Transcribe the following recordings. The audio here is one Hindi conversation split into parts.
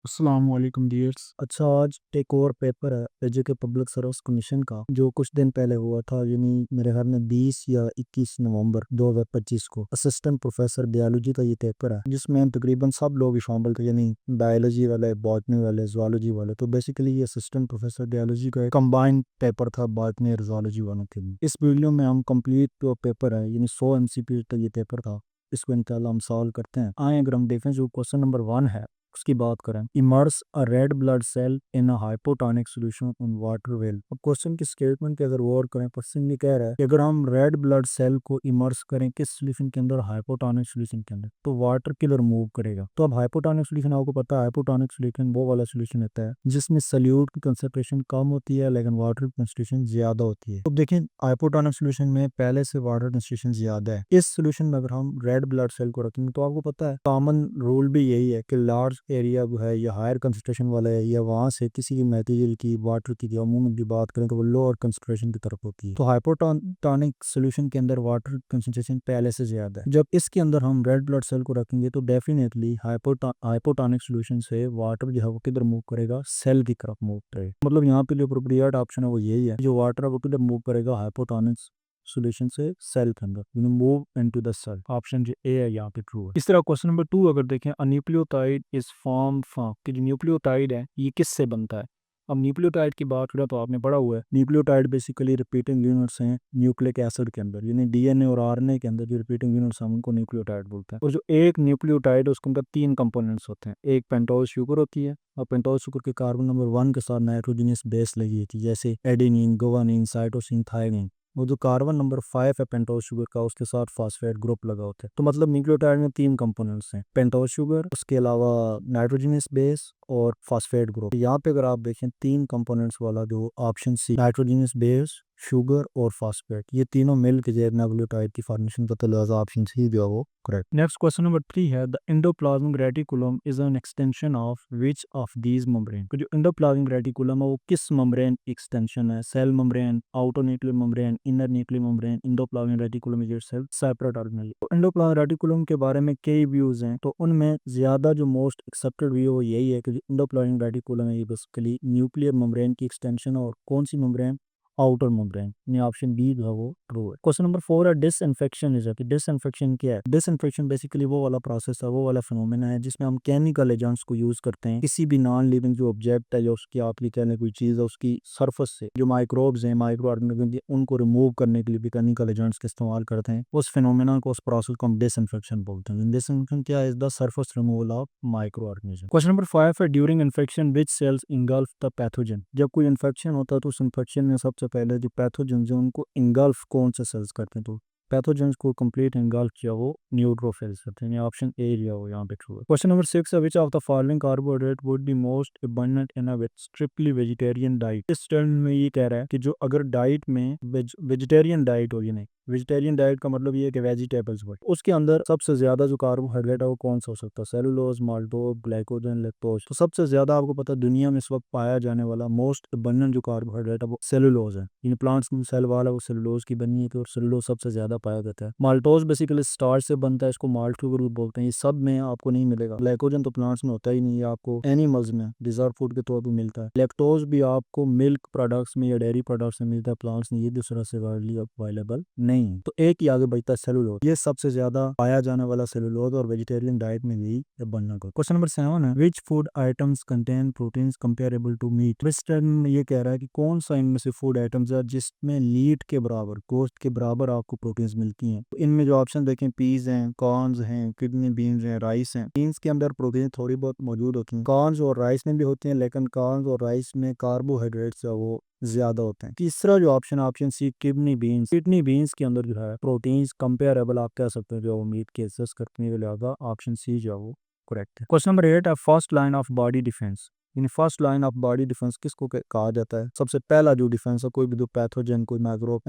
अस्सलामुअलैकुम डियर्स। अच्छा, आज एक और पेपर है एजू के पब्लिक सर्विस कमीशन का जो कुछ दिन पहले हुआ था, यानी मेरे ख्याल में 20 या 21 नवंबर 2025 को असिस्टेंट प्रोफेसर बायोलॉजी का ये पेपर है जिसमें तकरीबन सब लोग ही शामिल थे, यानी बायोलॉजी वाले, बॉटनी वाले, जूलॉजी वाले। तो बेसिकली ये असिस्टेंट प्रोफेसर बायोलॉजी का एक कंबाइंड पेपर था बॉटनी और जूलॉजी वालों के लिए। इस वीडियो में हम कंप्लीट जो पेपर है, यानी 100 MCQ का ये पेपर था, इसको इंशाल्लाह हम सॉल्व करते हैं। आए अगर हम देखें जो क्वेश्चन नंबर 1 है उसकी बात करें, immerse a red blood cell in a hypotonic solution in water well. अब क्वेश्चन की स्टेटमेंट के अगर गौर करें, क्वेश्चन ये कह रहा है कि अगर हम रेड ब्लड सेल को इमर्स करें किस सॉल्यूशन के अंदर, हाइपोटोनिक सॉल्यूशन के अंदर, तो वाटर किलर मूव करेगा। तो अब हाइपोटोनिक सॉल्यूशन आपको पता है, हाइपोटोनिक सॉल्यूशन वो वाला सॉल्यूशन होता है जिसमें सल्यूट की कंसंट्रेशन कम होती है लेकिन वाटर की कंसंट्रेशन ज्यादा होती है। तो देखिए हाइपोटोनिक सॉल्यूशन में पहले से वाटर कंसंट्रेशन ज्यादा है। इस सॉल्यूशन में अगर हम रेड ब्लड सेल को रखेंगे तो आपको पता है कॉमन रूल भी यही है कि लार्ज एरिया जो है या हायर कंसंट्रेशन वाला है या वहां से किसी भी मटेरियल की, वाटर की या अमूमन की बात करें तो वो लोअर कंसंट्रेशन की तरफ होती है। तो हाइपोटोनिक सॉल्यूशन के अंदर वाटर कंसंट्रेशन पहले से ज्यादा है। जब इसके अंदर हम रेड ब्लड सेल को रखेंगे तो डेफिनेटली हाइपोटोनिक सॉल्यूशन से वाटर जो है वो किधर मूव करेगा, सेल की तरफ मूव करेगा। मतलब यहाँ पे जो अप्रोप्रिएट ऑप्शन है वो यही है, जो वाटर है वो किधर मूव करेगा, हाइपोटोनिक सॉल्यूशन से सेल के अंदर, move into the cell. Option जो ए है यहाँ पे ट्रू है। इस तरह क्वेश्चन नंबर 2 अगर देखें, अ न्यूक्लियोटाइड इज फॉर्म कि जो न्यूक्लियोटाइड है ये किससे बनता है। अब न्यूक्लियोटाइड की बात करें तो आपने पढ़ा हुआ है न्यूक्लियोटाइड बेसिकली रिपीटिंग यूनिट्स हैं न्यूक्लिक एसिड के अंदर, यानी डीएनए और आरएनए के अंदर जो रिपीटिंग यूनिट्स हैं उनको न्यूक्लियोटाइड बोलते हैं। और जो एक न्यूक्लियोटाइड है उसके अंदर 3 कंपोनेंट्स होते हैं। एक पेंटोज शुगर होती है और पेंटोज शुगर के कार्बन नंबर 1 के साथ नाइट्रोजनियस बेस लगी होती है, जैसे एडेनिन, गुवानिन, साइटोसिन, थायमिन। वो जो कार्बन नंबर 5 है पेंटोज शुगर का, उसके साथ फास्फेट ग्रुप लगा होता है। तो मतलब न्यूक्लियोटाइड में 3 कंपोनेंट्स हैं, पेंटोज शुगर, उसके अलावा नाइट्रोजनस बेस और फास्फेट ग्रुप। यहाँ पे अगर आप देखें 3 कंपोनेंट्स वाला जो option C, nitrogenous base, sugar और फास्फेट, ये तीनों मिल के जो न्यूक्लियोटाइड की फॉर्मेशन का, तो लिहाजा ऑप्शन सी जो है वो करेक्ट। नेक्स्ट क्वेश्चन नंबर 3 है, the endoplasmic reticulum is an extension of which of these membrane. तो जो एंडोप्लाज्मिक रेटिकुलम है वो किस मेम्ब्रेन की एक्सटेंशन है, cell membrane, outer nuclear membrane, inner nuclear membrane. Endoplasmic reticulum is itself separate organelle. तो एंडोप्लाज्मिक रेटिकुलम के बारे में कई व्यूज हैं, तो उनमें ज्यादा जो मोस्ट एक्सेप्टेड व्यू वो यही है कि जो एंडोप्लाज्मिक रेटिकुलम है ये बेसिकली न्यूक्लियर मेम्ब्रेन की एक्सटेंशन, और कौन सी मेम्ब्रेन, आउटर मेम्ब्रेन, यानी ऑप्शन बी जो है वो ट्रू है। क्वेश्चन नंबर 4 है, डिसइंफेक्शन इज कि डिसइंफेक्शन क्या है। डिसइंफेक्शन बेसिकली वो वाला प्रोसेस है, वो वाला फिनोमेना है जिसमें हम केमिकल एजेंट्स को यूज करते हैं किसी भी नॉन लिविंग जो ऑब्जेक्ट है, जो उसकी आपकी कहने कोई चीज है, उसकी सरफेस से जो माइक्रोब्स हैं, माइक्रो ऑर्गेनिज्म, उनको रिमूव करने के लिए भी केमिकल एजेंट्स का इस्तेमाल करते हैं। उस फिनोमेना को, उस प्रोसेस को हम डिसइंफेक्शन बोलते हैं। डिसइंफेक्शन क्या है, is the surface removal of micro organism. Question number 5 है, during infection which cells engulf the pathogen. जब कोई इन्फेक्शन होता है तो उस इन्फेक्शन में सबसे पहले जो पैथोजन जो उनको इंगल्फ कौन से सेल्स करते हैं, तो पैथोजेंस को कंप्लीट इंगल्फ किया वो न्यूट्रोफिल्स करते हैं। ऑप्शन ए जो वो यहाँ पे ट्रू है। क्वेश्चन नंबर 6 है, which of the following carbohydrate would be most abundant in a strictly vegetarian diet. इस टर्म में ये कह रहा है कि जो अगर डाइट में वेजिटेरियन डाइट होगी, नहीं वेजिटेरियन डाइट का मतलब ये है कि वेजिटेबल्स बट उसके अंदर सबसे ज्यादा जो कार्बोहाइड्रेट है वो कौन सा हो सकता है, सेलुलोज, माल्टोज, ग्लाइकोजन, लैक्टोज। तो सबसे ज्यादा आपको पता है दुनिया में इस वक्त पाया जाने वाला मोस्ट अबंडेंट जो कार्बोहाइड्रेट है वो सेलुलोज है। इन प्लांट्स की सेल वाल है वो सेलुलोज की बनी है, तो सेलुलोज सबसे ज्यादा पाया जाता है। माल्टोज बेसिकली स्टार्च से बनता है, इसको माल्ट शुगर बोलते हैं। ये सब में आपको नहीं मिलेगा। ग्लाइकोजन तो प्लांट्स में होता ही नहीं है, आपको एनिमल्स में डिजर्व फूड के तौर पर मिलता है। लैक्टोज भी आपको मिल्क प्रोडक्ट्स में या डेयरी प्रोडक्ट्स में मिलता है, प्लांट्स में ये दूसरा से वाइडली अवेलेबल नहीं है। तो एक ही आगे बचता है सेलुलोज, ये सबसे ज्यादा पाया जाने वाला सेलुलोज और वेजिटेरियन डाइट में भी बनना। क्वेश्चन नंबर 7 है, which food items contain proteins comparable to meat. इस टर्म में ये कह रहा है कि कौन सा इनमें से फूड आइटम्स है जिसमें मीट के बराबर, गोश्त के बराबर आपको प्रोटीन्स मिलती हैं। तो इनमें जो ऑप्शन देखें, पीज हैं, कॉर्न्स हैं, किडनी बीन्स हैं, राइस हैं। बीन्स के अंदर प्रोटीन थोड़ी बहुत मौजूद होती हैं, कॉर्न्स और राइस में भी होती हैं, लेकिन कॉर्न्स और राइस में कार्बोहाइड्रेट्स है वो ज्यादा होते हैं। तीसरा जो option, option C kidney beans, kidney beans के अंदर जो है प्रोटीन्स कंपेरेबल आप कह सकते हैं जो वो मीट के एसेस करते हैं, लिहाजा ऑप्शन सी जो है वो करेक्ट है। क्वेश्चन नंबर 8 है, first line of body defence. In first line of body defence किसको कहा जाता है? सबसे पहला जो डिफेंस है, कोई भी जो पैथोजन कोई माइक्रो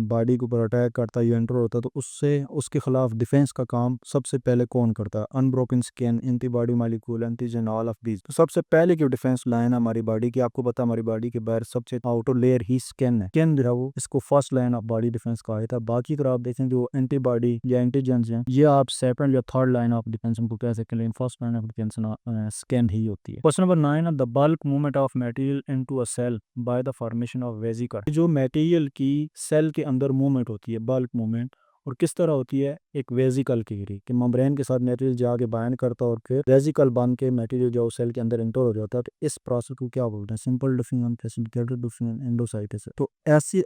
बॉडी के ऊपर अटैक करता है या एंटर होता है तो उससे उसके खिलाफ डिफेंस का काम सबसे पहले कौन करता है? Unbroken skin, antibody molecule, antigen, all of these. तो सबसे पहले की डिफेंस लाइन है हमारी बॉडी की, आपको पता है हमारी बॉडी के बाहर सबसे आउटर लेयर ही स्किन है। स्किन जो है वो इसको first line of body defence कहा जाता है। बाकी अगर आप देखें जो एंटीबॉडी या एंटीजन हैं, ये आप सेकंड या थर्ड लाइन ऑफ डिफेंस को कह सकते हैं, first line of defence skin ही होती है। Question number 9 the bulk movement of material into a cell by the formation of vesicle. जो मटेरियल की सेल के अंदर मूवमेंट होती है, बल्क मूवमेंट, और किस तरह होती है? एक वेजिकल की कि मेम्ब्रेन के साथ मटेरियल जाके बाइंड करता है और फिर वेजिकल बन के मटेरियल जो सेल के अंदर एंटर हो जाता है। तो इस प्रोसेस को क्या बोलते हैं? Simple diffusion, facilitated diffusion, endocytosis. तो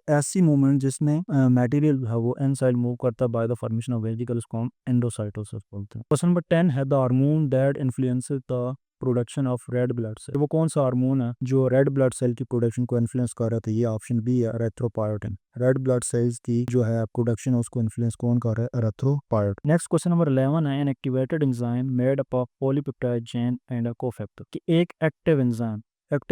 ऐसी मूवमेंट जिसमें मटेरियल है वो इनसाइड मूव करता है by the formation of vesicle, इसको हम एंडोसाइटोसिस बोलते हैं। क्वेश्चन नंबर 10 है the hormone that influences the production of red blood cell. वो कौन सा हार्मोन है जो रेड ब्लड सेल की प्रोडक्शन को इन्फ्लुएंस कर रहा था? ये ऑप्शन बी है, एरिथ्रोपोएटिन। रेड ब्लड सेल्स की जो है प्रोडक्शन है उसको इन्फ्लुएंस कौन कर रहा है? एरिथ्रोपोएटिन। नेक्स्ट क्वेश्चन नंबर 11 है an activated enzyme made up of polypeptide chain and a cofactor. कि एक एक्टिव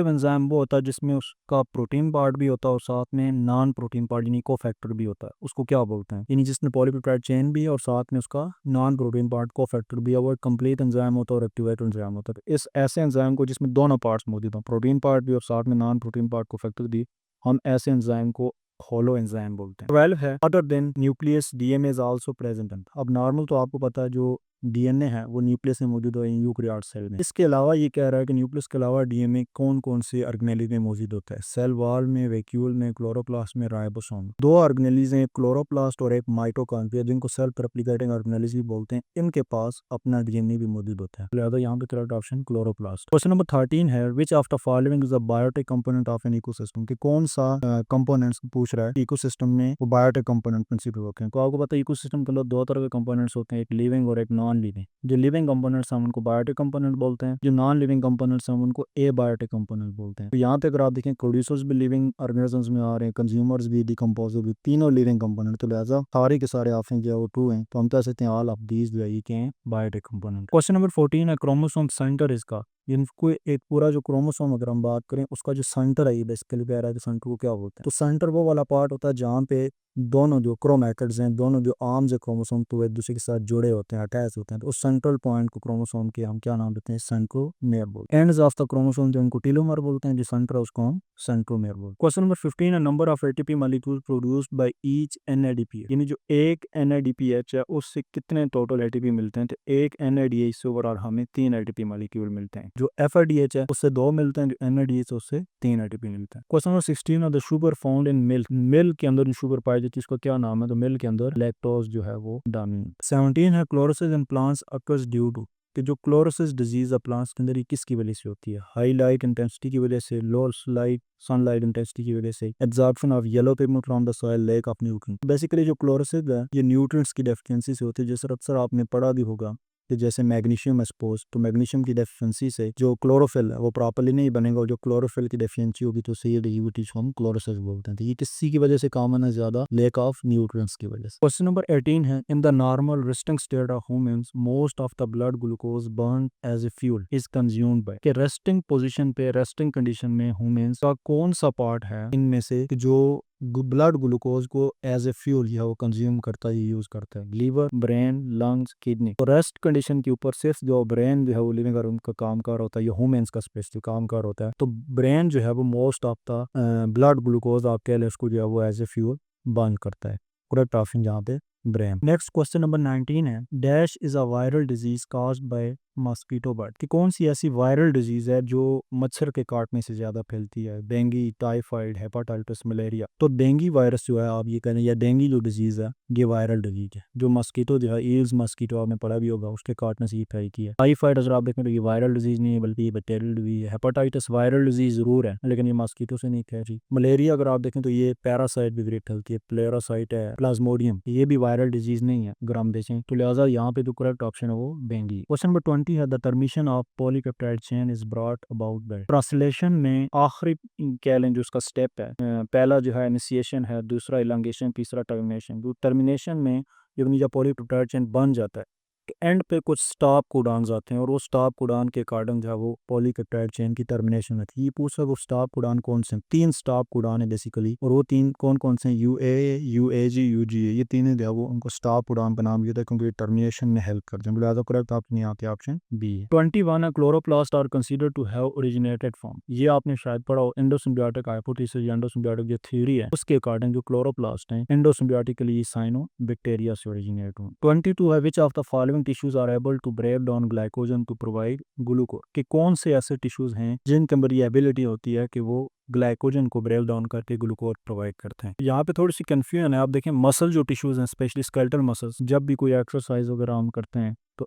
एंजाइम वो होता है जिसमें उसका प्रोटीन पार्ट भी होता है और साथ में नॉन प्रोटीन पार्ट यानी कोफैक्टर भी होता है, उसको क्या बोलते हैं? यानी जिसमें पॉलीपेप्टाइड चेन भी है और साथ में उसका नॉन प्रोटीन पार्ट कोफैक्टर भी है, वो कंप्लीट एंजाइम होता है और एक्टिवेटेड एंजाइम होता है। तो इस ऐसे एंजाइम को जिसमें दोनों पार्ट्स मौजूद हों, प्रोटीन पार्ट भी और साथ में नॉन प्रोटीन पार्ट कोफैक्टर भी, हम ऐसे एंजाइम को होलो एंजाइम बोलते हैं। 12 है other than nucleus DNA is also present. अब नॉर्मल तो आपको पता है जो डीएनए है वो न्यूक्लियस में मौजूद है यूकैरियोट सेल में। इसके अलावा ये कह रहा है कि न्यूक्लियस के अलावा डीएनए कौन कौन से ऑर्गेनेल में मौजूद होता है? सेल वॉल में, वैक्यूल में, क्लोरोप्लास्ट में, राइबोसोम। दो ऑर्गेनेल्स हैं, क्लोरोप्लास्ट और एक माइटोकॉन्ड्रिया, जिनको सेल्फ रेप्लिकेटिंग ऑर्गेनेल्स भी बोलते हैं। इनके पास अपना डीएनए भी मौजूद होता है, लिहाजा यहाँ पे correct option chloroplast. Question number 13 है which of the following is a biotic component of an ecosystem. कि कौन सा कंपोनेंट्स पूछ रहा है इकोसिस्टम में वो बायोटिक कंपोनेंट प्रिंसिपल होते हैं। तो आपको पता है इकोसिस्टम के अंदर दो तरह के कंपोनेंट्स होते हैं, एक लिविंग और एक नॉन लिविंग। जो लिविंग कंपोनेंट्स हैं उनको बायोटिक कंपोनेंट बोलते हैं, जो नॉन लिविंग कंपोनेंट्स हैं उनको एबायोटिक कंपोनेंट बोलते हैं। तो यहाँ पे अगर आप देखें प्रोड्यूसर्स भी लिविंग ऑर्गेनिजम्स में आ रहे हैं, कंज्यूमर्स भी, डिकम्पोजर भी, तीनों लिविंग कंपोनेंट। तो लिहाजा सारे के सारे ऑप्शन जो है वो ट्रू हैं, तो हम कह सकते हैं ऑल ऑफ दीज जो है ये क्या है? Biotic component. क्वेश्चन नंबर 14 है क्रोमोसोम सेंटर इसका। इनको एक पूरा जो क्रोमोसोम अगर हम बात करें उसका जो सेंटर है, ये बेसिकली कह रहा है कि सेंटर को क्या बोलते हैं? तो सेंटर वो वाला पार्ट होता है जहाँ पे दोनों जो क्रोमैटिड्स हैं, दोनों जो आर्म्स है क्रोमोसोम, तो एक दूसरे के साथ जुड़े होते हैं, अटैच होते हैं। तो उस सेंट्रल पॉइंट को क्रोमोसोम के हम क्या नाम देते हैं? सेंट्रोमेयर बोलते हैं। एंड्स ऑफ द क्रोमोसोम जो इनको टेलोमर बोलते हैं, जो सेंटर है उसको हम सेंट्रोमेयर बोलते हैं। क्वेश्चन नंबर 15 है number of ATP molecule produced by each NADP. यानी जो एक एनएडीपीएच है उससे कितने टोटल एटीपी मिलते हैं? तो एक एनएडीएच से ओवरऑल हमें 3 एटीपी मॉलिक्यूल मिलते हैं। जो एफआरडीएच है उससे 2 मिलते हैं, जो एनएडीएच है उससे 3 एटीपी मिलते हैं। क्वेश्चन नंबर 16 है the sugar found in milk. Milk के अंदर जो शुगर पाई जाती है उसका क्या नाम है? तो मिल्क के अंदर लैक्टोज जो है वो डोमिनेंट। 17 है chlorosis in plants occurs due to. कि जो क्लोरोसिस डिजीज है प्लांट्स के अंदर ये किसकी वजह से होती है? हाई लाइट इंटेंसिटी की वजह से, लो लाइट सनलाइट इंटेंसिटी की वजह से, absorption of yellow pigment from the soil, lack of nutrient. Basically जो क्लोरोसिस है ये न्यूट्रिएंट्स की डेफिशिएंसी से होती है, जैसे अक्सर आपने पढ़ा भी होगा कि जैसे मैग्नीशियम एक्सपोज, तो मैग्नीशियम की डेफिशिएंसी से जो क्लोरोफिल है वो प्रॉपर्ली नहीं बनेगा, और जो क्लोरोफिल की डेफिशिएंसी होगी तो उससे ये डिजीज को हम क्लोरोसिस बोलते हैं। तो ये किसी की वजह से कॉमन है? ज्यादा लैक ऑफ न्यूट्रिएंट्स की वजह से। क्वेश्चन नंबर 18 है in the normal resting state of humans most of the blood glucose burn as a fuel is consumed by. कि रेस्टिंग पोजीशन पे, रेस्टिंग कंडीशन में ह्यूमंस का कौन सा पार्ट है इनमें से जो ब्लड ग्लूकोज को एज ए फ्यूल या वो कंज्यूम करता है, यूज करता है? Liver, brain, lungs, kidney. तो रेस्ट कंडीशन के ऊपर सिर्फ जो ब्रेन जो है वो लिविंग ऑर्गन का कामकार होता है, या ह्यूमंस का स्पेसिफिक कामकार होता है। तो ब्रेन जो है वो most of the blood glucose आप कह लें उसको जो है वो एज ए फ्यूल बर्न करता है। करेक्ट ऑप्शन जहाँ पे ब्रेन। नेक्स्ट क्वेश्चन नंबर 19 है dash is a viral disease caused by mosquito bird. कि कौन सी ऐसी वायरल डिजीज है जो मच्छर के काटने से ज्यादा फैलती है? Dengue, typhoid, hepatitis, malaria. तो डेंगू वायरस जो है आप ये कह रहे हैं, या डेंगू जो डिजीज है ये वायरल डिजीज है। जो मस्कीटो जो है ईल्स मस्कीटो आपने पढ़ा भी होगा, उसके काटने से ये फैलती है। टाइफाइड अगर आप देखें तो ये वायरल डिजीज नहीं है बल्कि ये बैक्टीरियल डिजीज है। हेपाटाइटिस वायरल डिजीज जरूर है लेकिन ये मस्कीटो से नहीं फैलती। मलेरिया अगर आप देखें तो ये पैरासाइट भी फैलती है, प्लेरासाइट है, प्लाज्मोडियम, ये भी वायरल डिजीज नहीं है अगर हम देखें। तो लिहाजा यहाँ पे जो करेक्ट ऑप्शन है वो डेंगू। क्वेश्चन नंबर 20 है the termination of polypeptide chain is brought about by. Translation में आखिरी कह लें जो उसका स्टेप है, पहला जो है इनिशिएशन है, दूसरा इलांगेशन, तीसरा टर्मिनेशन। जो टर्मिनेशन में जब पॉलीपेप्टाइड चेन बन जाता है कि एंड पे कुछ स्टॉप कोडान्स आते हैं और वो स्टॉप कोडान के कारण जो है वो पॉलीपेप्टाइड चेन की टर्मिनेशन होती है। ये पूछा वो स्टॉप कोडान कौन से हैं? 3 स्टॉप कोडान है बेसिकली, और वो 3 कौन कौन से हैं? UA, UAG, UGA, ये तीन जो है वो उनको स्टॉप कोडान का नाम दिया था क्योंकि टर्मिनेशन में हेल्प करते हैं। लिहाजा करेक्ट आपने यहाँ पे ऑप्शन बी है। 21 है chloroplast are considered to have originated from. ये आपने शायद पढ़ा हो, एंडोसिम्बियोटिक हाइपोथेसिस या एंडोसिम्बियोटिक जो थ्योरी है उसके अकॉर्डिंग जो क्लोरोप्लास्ट हैं एंडोसिम्बियोटिकली साइनो बैक्टीरिया से ओरिजिनेट हुए। 22 है which of the following tissues are able to break down glycogen to provide glucose. कि कौन से ऐसे टिश्यूज हैं जिनके अंदर ये एबिलिटी होती है कि वो ग्लाइकोजन को ब्रेक डाउन करके ग्लूकोज प्रोवाइड करते हैं। यहाँ पे थोड़ी सी कंफ्यूजन है। आप देखें मसल जो टिश्यूज हैं स्पेशली स्केलेटल मसल्स, जब भी कोई एक्सरसाइज वगैरह हम करते हैं तो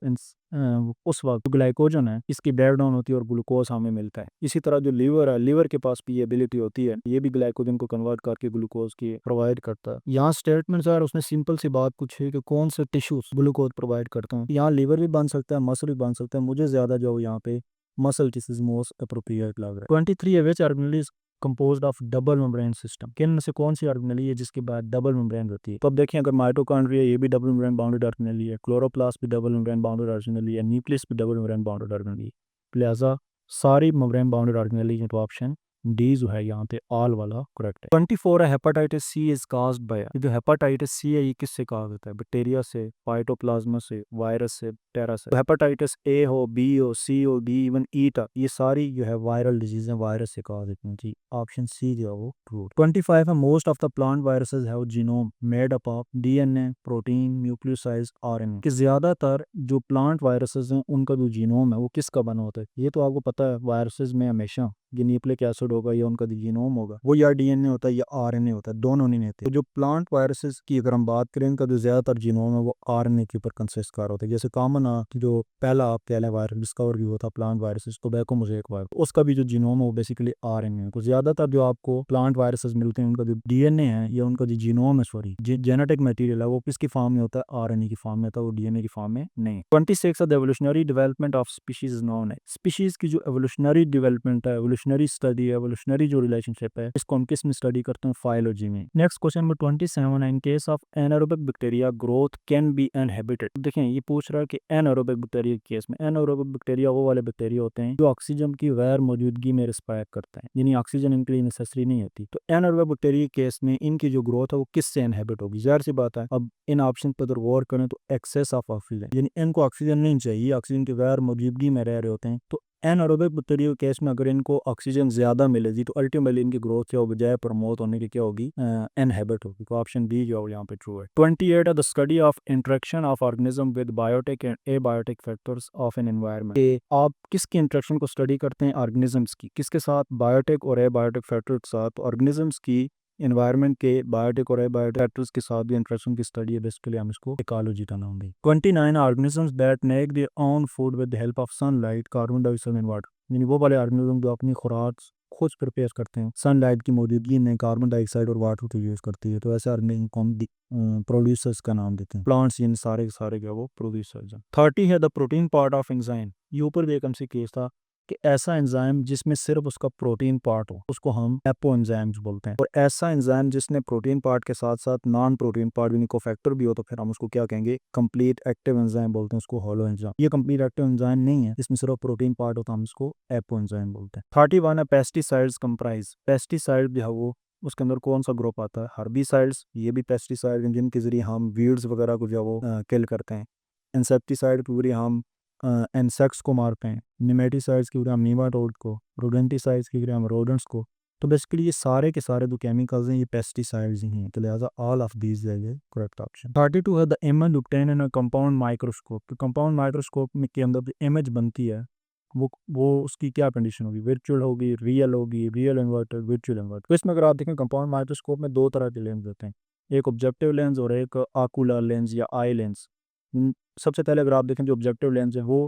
उस वक्त ग्लाइकोजन है इसकी ब्रेक डाउन होती है और ग्लूकोज हमें मिलता है। इसी तरह जो लीवर है, लीवर के पास भी ये एबिलिटी होती है, ये भी ग्लाइकोजन को कन्वर्ट करके ग्लूकोज की प्रोवाइड करता है। यहाँ स्टेटमेंट यार उसने सिंपल सी बात पूछी कि कौन से टिश्यूज ग्लूकोज प्रोवाइड करते हैं। यहाँ लीवर भी बन सकता है, मसल भी बन सकता है। मुझे ज्यादा जो यहाँ पे मसल टिश्यूज मोस्ट अप्रोप्रिएट लग रहा है। 23 है विच organelle composed of double membrane system. किन में से कौन सी ऑर्गेनेली है जिसके बाद डबल मेम्ब्रेन होती है? तो अब देखें अगर माइटोकॉन्ड्रिया ये भी डबल मेम्ब्रेन बाउंडेड ऑर्गेनेली है, क्लोरोप्लास्ट भी डबल मेम्ब्रेन बाउंडेड ऑर्गेनेली है, न्यूक्लियस भी डबल मेम्ब्रेन बाउंडेड ऑर्गेनेली है। लिहाजा सारी मेम्ब्रेन बाउंडेड ऑर्गेनेली है, तो ऑप्शन डी जो है यहाँ पे ऑल वाला करेक्ट है। 24 है hepatitis C is caused by. जो हेपेटाइटिस सी है ये किससे काज होता है? बैक्टीरिया से, फाइटोप्लाज्मा से, वायरस से, टेरा से। तो हेपेटाइटिस ए हो, बी हो, सी हो, डी इवन ई तक ये सारी जो है वायरल डिजीज है, वायरस से काज होती हैं जी। ऑप्शन सी जो है वो ट्रू। 25 है most of the plant viruses have genome made up of DNA, protein, nucleosides, RNA. कि ज्यादातर जो प्लांट वायरसेस हैं उनका जो जीनोम है वो किसका बना होता है? ये तो आपको पता है वायरसेस में हमेशा ये न्यूक्लिक एसिड होगा या उनका जीनोम होगा वो या डीएनए होता है या आरएनए होता है, दोनों नहीं होते। तो जो प्लांट वायरसेस की अगर हम बात करें इनका जो ज्यादातर जीनोम है वो आरएनए के ऊपर कंसिस्ट कर होता है। जैसे कॉमन जो पहला आप कह लें वायरस डिस्कवर भी हुआ था plant viruses, tobacco mosaic virus, उसका भी जो जीनोम है वो बेसिकली आरएनए है। तो ज्यादातर जो आपको प्लांट वायरसेस मिलते हैं उनका जो डीएनए है या उनका जो जीनोम है, सॉरी जेनेटिक मटेरियल है, वो किसकी फॉर्म में होता है? आरएनए की फॉर्म में होता है, वो डीएनए की फॉर्म में नहीं। 26 the evolutionary development of species is known है। स्पीशीज की जो एवोल्यूशनरी डेवलपमेंट है, एवोल्यूशनरी स्टडी है, एवोल्यूशनरी जो रिलेशनशिप है, इसको हम किस में स्टडी करते हैं? फाइलोजी में। Next question number 27 in case of anaerobic bacteria growth can be inhibited. देखें ये पूछ रहा है कि एनारोबिक बैक्टीरिया के केस में, एनारोबिक बैक्टीरिया वो वाले बैक्टीरिया होते हैं जो ऑक्सीजन की गैर मौजूदगी में रिस्पायर करते हैं, यानी ऑक्सीजन इनके लिए नेसेसरी नहीं होती। तो एनारोबिक बैक्टीरिया के केस में इनकी जो ग्रोथ है वो किससे इनहिबिट होगी? जाहिर सी बात है। अब इन ऑप्शन पर अगर गौर करें तो एक्सेस ऑफ ऑक्सीजन, यानी इनको ऑक्सीजन नहीं चाहिए, ऑक्सीजन की गैर मौजूदगी में रह रहे होते हैं। तो एनारोबिक बैक्टीरिया केस में अगर इनको ऑक्सीजन ज्यादा मिलेगी तो अल्टीमेटली इनकी ग्रोथ क्या होगी? बजाय प्रमोट होने की क्या होगी? इनहिबिट होगी। तो ऑप्शन बी जो यहाँ पे ट्रू है। 28 है the study of interaction of organism with biotic and abiotic factors of an environment. आप किसकी इंटरेक्शन को स्टडी करते हैं? ऑर्गेनिजम्स की। किसके साथ? बायोटिक और एबायोटिक फैक्टर के साथ। ऑर्गेनिजम्स की एनवायरनमेंट के बायोटिक और एबायोटिक फैक्टर्स के साथ भी इंटरेक्शन की स्टडी है, बेसिकली हम इसको इकोलॉजी का नाम दें। 29 organisms that make their own food with the help of sunlight, carbon dioxide and water. यानी वो वाले ऑर्गेनिज्म जो अपनी खुराक खुद प्रिपेयर करते हैं सनलाइट की मौजूदगी में, कार्बन डाइऑक्साइड और वाटर को यूज करती है। तो ऐसे ऑर्गेनिज्म को हम प्रोड्यूसर्स का नाम देते हैं। प्लांट्स इन सारे के सारे क्या वो प्रोड्यूसर्स हैं। 30 है the protein part of enzyme. ये ऊपर भी एक हमसे केस था कि ऐसा एंजाइम जिसमें सिर्फ उसका प्रोटीन पार्ट हो उसको हम एपो एंजाइम्स बोलते हैं, और ऐसा एंजाइम जिसने प्रोटीन पार्ट के साथ साथ नॉन प्रोटीन पार्ट भी कोफैक्टर भी हो तो फिर हम उसको क्या कहेंगे? कंप्लीट एक्टिव एंजाइम बोलते हैं, उसको होलो एंजाइम। ये कंप्लीट एक्टिव एंजाइम नहीं है, इसमें सिर्फ प्रोटीन पार्ट हो तो हम इसको एपो एंजाइम बोलते हैं। 31 है पेस्टिसाइड्स कंप्राइज। पेस्टिसाइड जो है वो उसके अंदर कौन सा ग्रुप आता है? हर्बिसाइड्स, ये भी पेस्टिसाइड हैं जिनके जरिए हम वीड्स वगैरह को जो वो किल करते हैं। इंसेक्टिसाइड के जरिए हम इंसेक्ट्स को मारते हैं। निमेटिसाइड्स की वजह हम नीमाटोड को, रोडेंटिसाइड्स की वजह हम रोडेंट्स को। तो बेसिकली ये सारे के सारे जो केमिकल्स हैं ये पेस्टिसाइड्स ही हैं, तो लिहाजा ऑल ऑफ दीज है करेक्ट ऑप्शन। 32 है the image obtain in a compound microscope. तो कंपाउंड माइक्रोस्कोप में के अंदर जो इमेज बनती है वो उसकी क्या कंडीशन होगी? वर्चुअल होगी, रियल होगी, रियल इन्वर्टेड, वर्चुअल इन्वर्टेड। तो इसमें अगर आप देखें कंपाउंड माइक्रोस्कोप में दो तरह के लेंस होते हैं, एक ऑब्जेक्टिव लेंस और एक आकुलर लेंस या आई लेंस। सबसे पहले अगर आप देखें जो ऑब्जेक्टिव लेंस है वो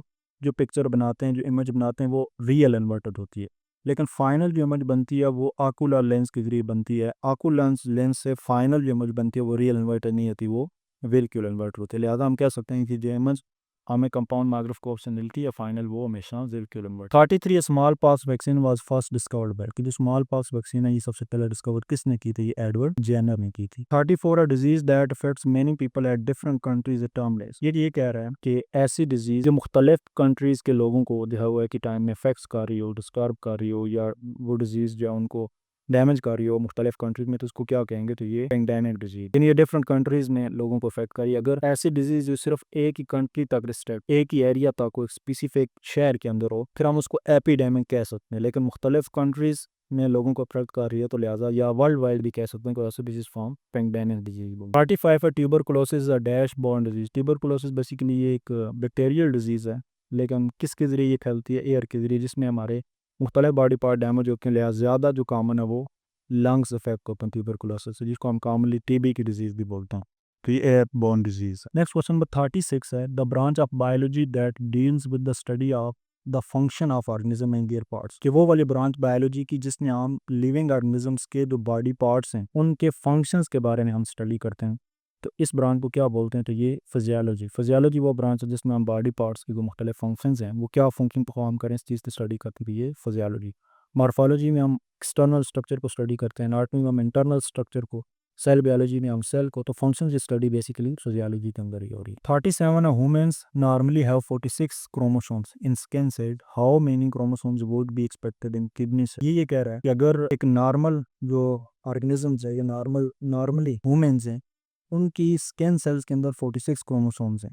जो पिक्चर बनाते हैं, जो इमेज बनाते हैं वो रियल इन्वर्टेड होती है, लेकिन फाइनल जो इमेज बनती है वो आकुलर लेंस के जरिए बनती है। आकुलर लेंस से फाइनल जो इमेज बनती है वो रियल इन्वर्टेड नहीं होती, वो वर्चुअल इन्वर्टेड होती है। लिहाजा हम कह सकते हैं कि जो इमेज हमें कंपाउंड माइक्रोस्कोप को ऑप्शन मिलती है फाइनल, वो हमेशा 0 kilometre. 33 small pox vaccine was first discovered by, कि जो स्मॉल पॉक्स वैक्सीन है ये सबसे पहले डिस्कवर किसने की थी? ये एडवर्ड जेनर ने की थी। 34 a disease that affects many people at different countries termless, ये कह रहा है कि ऐसी डिजीज जो मुख्तलिफ कंट्रीज के लोगों को दिया हुआ है कि टाइम में इफेक्ट्स कर रही हो, डिस्टर्ब कर रही हो, या वो डिजीज जो है उनको डैमेज कर रही हो मुख्तलिफ कंट्रीज में, तो उसको क्या कहेंगे? तो ये पेंडेमिक डिजीज, यानी ये डिफरेंट कंट्रीज में लोगों को इफेक्ट करी। अगर ऐसी डिजीज जो सिर्फ एक ही कंट्री तक रिस्ट्रिक्ट, एक ही एरिया तक, कोई स्पेसिफिक शहर के अंदर हो, फिर हम उसको एपिडेमिक कह सकते हैं। लेकिन मुख्तलिफ कंट्रीज में लोगों को अफेक्ट कर रही है, तो लिहाजा या वर्ल्ड वाइड भी कह सकते हैं, कोई ऐसी डिजीज फॉर्म पेंडेमिक डिजीज। 35 है tuberculosis a dash borne disease. Tuberculosis basically ये एक बैक्टीरियल डिजीज है, लेकिन किसके जरिए ये फैलती है? एयर के जरिए, जिसमें हमारे मुख्तलिफ बॉडी पार्ट डैमेज होते हैं। लिहाजा ज़्यादा जो कॉमन है वो लंग्स इफेक्ट होते हैं ट्यूबरकुलोसिस से, जिसको हम कॉमनली टीबी की डिजीज भी बोलते हैं। तो ये एयर बोर्न डिजीज है। नेक्स्ट क्वेश्चन नंबर 36 है, the branch of biology that deals with the study of the function of organism and there parts, कि वो वाली ब्रांच बायोलॉजी की जिसने हम लिविंग ऑर्गेनिजम्स के जो बॉडी पार्ट्स हैं उनके फंक्शंस के बारे में हम स्टडी करते हैं, तो इस ब्रांच को क्या बोलते हैं? तो ये फिजियोलॉजी। फिजियोलॉजी वो ब्रांच है जिसमें हम बॉडी पार्ट्स के जो मुख्तलिफ फंक्शंस हैं वो क्या फंक्शन परफॉर्म करें, इस चीज़ की स्टडी करते हैं, ये फिजियोलॉजी। मॉर्फोलॉजी में हम एक्सटर्नल स्ट्रक्चर को स्टडी करते हैं, एनाटॉमी में हम इंटरनल स्ट्रक्चर को, सेल बायोलॉजी में हम सेल को, तो फंक्शन की स्टडी बेसिकली फिजियोलॉजी के अंदर ही हो रही है। 37 humans normally have 46 chromosomes in skin सेड, how many chromosomes would be expected in kidney cell. ये कह रहा है कि अगर एक नॉर्मल जो ऑर्गेनिजम्स है या नॉर्मली ह्यूमंस हैं उनकी स्किन सेल्स के अंदर 46 क्रोमोसोम्स हैं,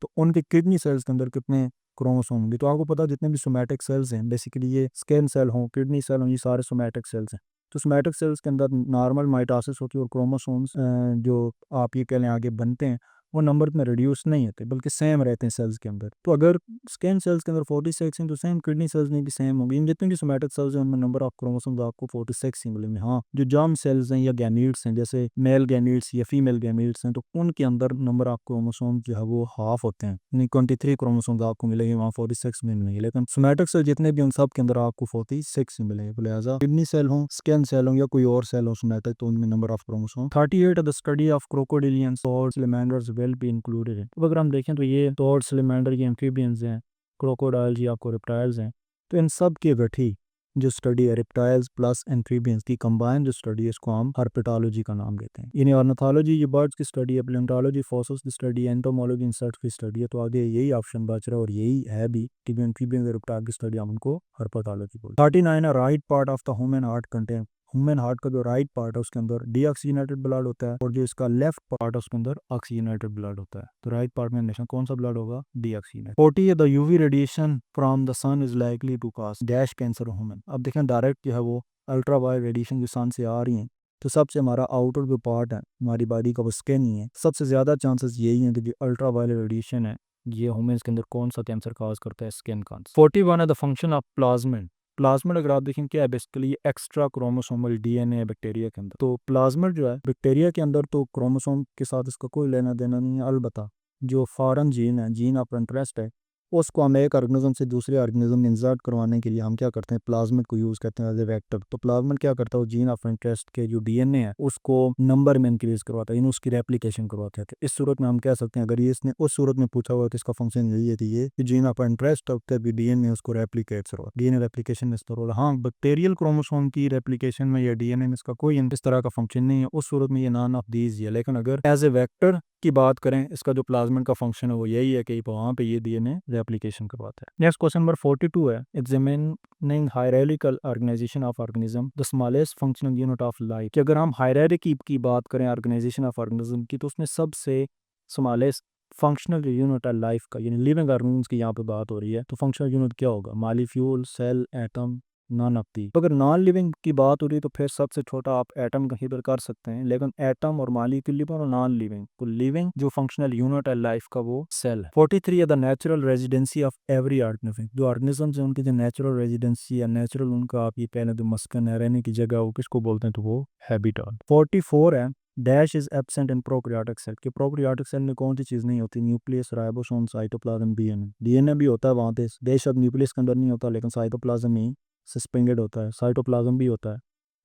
तो उनके किडनी सेल्स के अंदर कितने क्रोमोसोम होंगे? तो आपको पता है जितने भी सोमैटिक सेल्स हैं बेसिकली ये स्किन सेल हों, किडनी सेल हों, ये सारे सोमैटिक सेल्स हैं। तो सोमैटिक सेल्स के अंदर नॉर्मल माइटोसिस होती है और क्रोमोसोम्स जो आप ये कह लें आगे बनते हैं वो नंबर में रिड्यूस नहीं होते बल्कि सेम रहते हैं सेल्स के अंदर। तो अगर स्किन सेल्स के अंदर 46 हैं तो सेम किडनी सेल्स में भी सेम होंगे। इन जितने भी सोमैटिक सेल्स हैं उनमें नंबर ऑफ क्रोमोसोम्स आपको 46 ही मिलेंगे। हाँ, जो जर्म सेल्स हैं या गैमीट्स हैं, जैसे मेल गैमीट्स या फीमेल गैमीट्स हैं, तो उनके अंदर नंबर ऑफ क्रोमोसोम्स जो है वो हाफ होते हैं, यानी 23 क्रोमोसोम्स आपको मिलेंगे, वहाँ 46 में मिलेंगे। लेकिन सोमैटिक सेल जितने भी उन सब के अंदर आपको 46 ही मिलेंगे। तो लिहाजा किडनी सेल हो, स्किन सेल हो या कोई और सेल हो सोमैटिक, तो उनमें number of chromosome 38 the study of crocodilian sword salamanders will be included. तो अगर हम देखें तो ये सॉर्ड सैलमेंडर ये एम्फीबियंस हैं, क्रोकोडाइल्स ये आपको रेप्टाइल्स हैं, तो इन सब की गठी जो स्टडी है रेप्टाइल्स प्लस एम्फीबियंस की कंबाइंड जो स्टडी है इसको हम हर्पेटोलॉजी का नाम देते हैं। यानी ऑर्निथोलॉजी ये बर्ड्स की स्टडी है, पैलियोंटोलॉजी फॉसिल्स की स्टडी है, एंटोमोलॉजी इंसेक्ट्स की स्टडी है। तो आगे यही ऑप्शन बच रहा है और यही है भी कि एम्फीबियंस और रेप्टाइल की स्टडी हम उनको हर्पेटोलॉजी बोलते हैं। 39 है, right part of the human heart contain, human heart का जो राइट पार्ट है उसके अंदर डीऑक्सीजनेटेड ब्लड होता है और जो इसका लेफ्ट पार्ट है उसके अंदर ऑक्सीजनेटेड ब्लड होता है। तो राइट पार्ट में हमेशा कौन सा ब्लड होगा? डीऑक्सीजनेटेड। 40 है, the UV radiation from the sun is likely to cause dash cancer human. अब देखें डायरेक्ट जो है वो अल्ट्रा वायलेट रेडिएशन जो सन से आ रही हैं, तो सबसे हमारा आउटर जो पार्ट है हमारी बॉडी का वो स्किन ही है, सबसे ज़्यादा चांसेस यही हैं कि जो अल्ट्रा वायलेट रेडिएशन है ये ह्यूमंस के अंदर कौन सा कैंसर काज करता है? Skin cancer. 41 है, the function of plasmid. Plasmid अगर आप देखें क्या है बेसिकली एक्स्ट्रा क्रोमोसोमल डीएनए है बैक्टीरिया के अंदर। तो प्लाज्मिड जो है बैक्टीरिया के अंदर तो क्रोमोसोम के साथ इसका कोई लेना देना नहीं है, अलबत्ता जो फॉरेन जीन है, जीन ऑफ इंटरेस्ट है, उसको हम एक ऑर्गेनिज्म से दूसरे ऑर्गेनिज्म में इंसर्ट करवाने के लिए हम क्या करते हैं? प्लाज्मिड को यूज़ करते हैं एज ए वेक्टर। तो प्लाज्मिड क्या करता है? जीन ऑफ इंटरेस्ट के जो डीएनए है उसको नंबर में इंक्रीज करवाता है, यानी उसकी रेप्लिकेशन करवाता है। तो इस सूरत में हम कह सकते हैं अगर ये इसने उस सूरत में पूछा हुआ तो इसका फंक्शन यही है कि ये जीन ऑफ इंटरेस्ट होता है डीएनए उसको रेप्लिकेट करवा, डीएनए रेप्लिकेशन में इसका रोल। हाँ, बैक्टीरियल क्रोमोसोम की रेप्लिकेशन में या डीएनए में इसका कोई इस तरह का फंक्शन नहीं है, उस सूरत में ये नॉन ऑफ दीज है। लेकिन अगर एज ए वेक्टर की बात करें इसका जो प्लाज्मिड का फंक्शन है वो यही है कि वहाँ पे ये डीएनए रेप्लिकेशन करवाता है। नेक्स्ट क्वेश्चन नंबर 42 है, examining hierarchical organization of organism the smallest functional unit of life. कि अगर हम हायरार्की की बात करें ऑर्गेनाइजेशन ऑफ ऑर्गेनिज्म की तो उसमें सबसे स्मॉलेस्ट फंक्शनल यूनिट है लाइफ का, यानी लिविंग ऑर्गेनिज्म की यहाँ पे बात हो रही है, तो फंक्शनल यूनिट क्या होगा? Molecule, cell, atom, none of the. अगर नॉन लिविंग की बात हो रही है तो फिर सबसे छोटा आप एटम कंसीडर कर सकते हैं, लेकिन एटम और मॉलिक्यूल और नॉन लिविंग, तो लिविंग जो फंक्शनल यूनिट है लाइफ का वो सेल है। 43 है, the natural residency of every organism. जो ऑर्गेनिज्म है उनकी जो नेचुरल रेजिडेंसी या नेचुरल उनका आप ये पहले जो मस्कन है, रहने की जगह, वो किसको बोलते हैं? तो वो हैबिटेट। 44 है, dash is absent in prokaryotic cell. कि प्रोकैरियोटिक सेल में कौन सी चीज़ नहीं होती? Nucleus, ribosome, cytoplasm, DNA. DNA भी होता है वहाँ पे, बेशक न्यूक्लियस के अंदर नहीं होता लेकिन साइटोप्लाज्म ही सस्पेंडेड होता है, साइटोप्लाज्म भी होता है।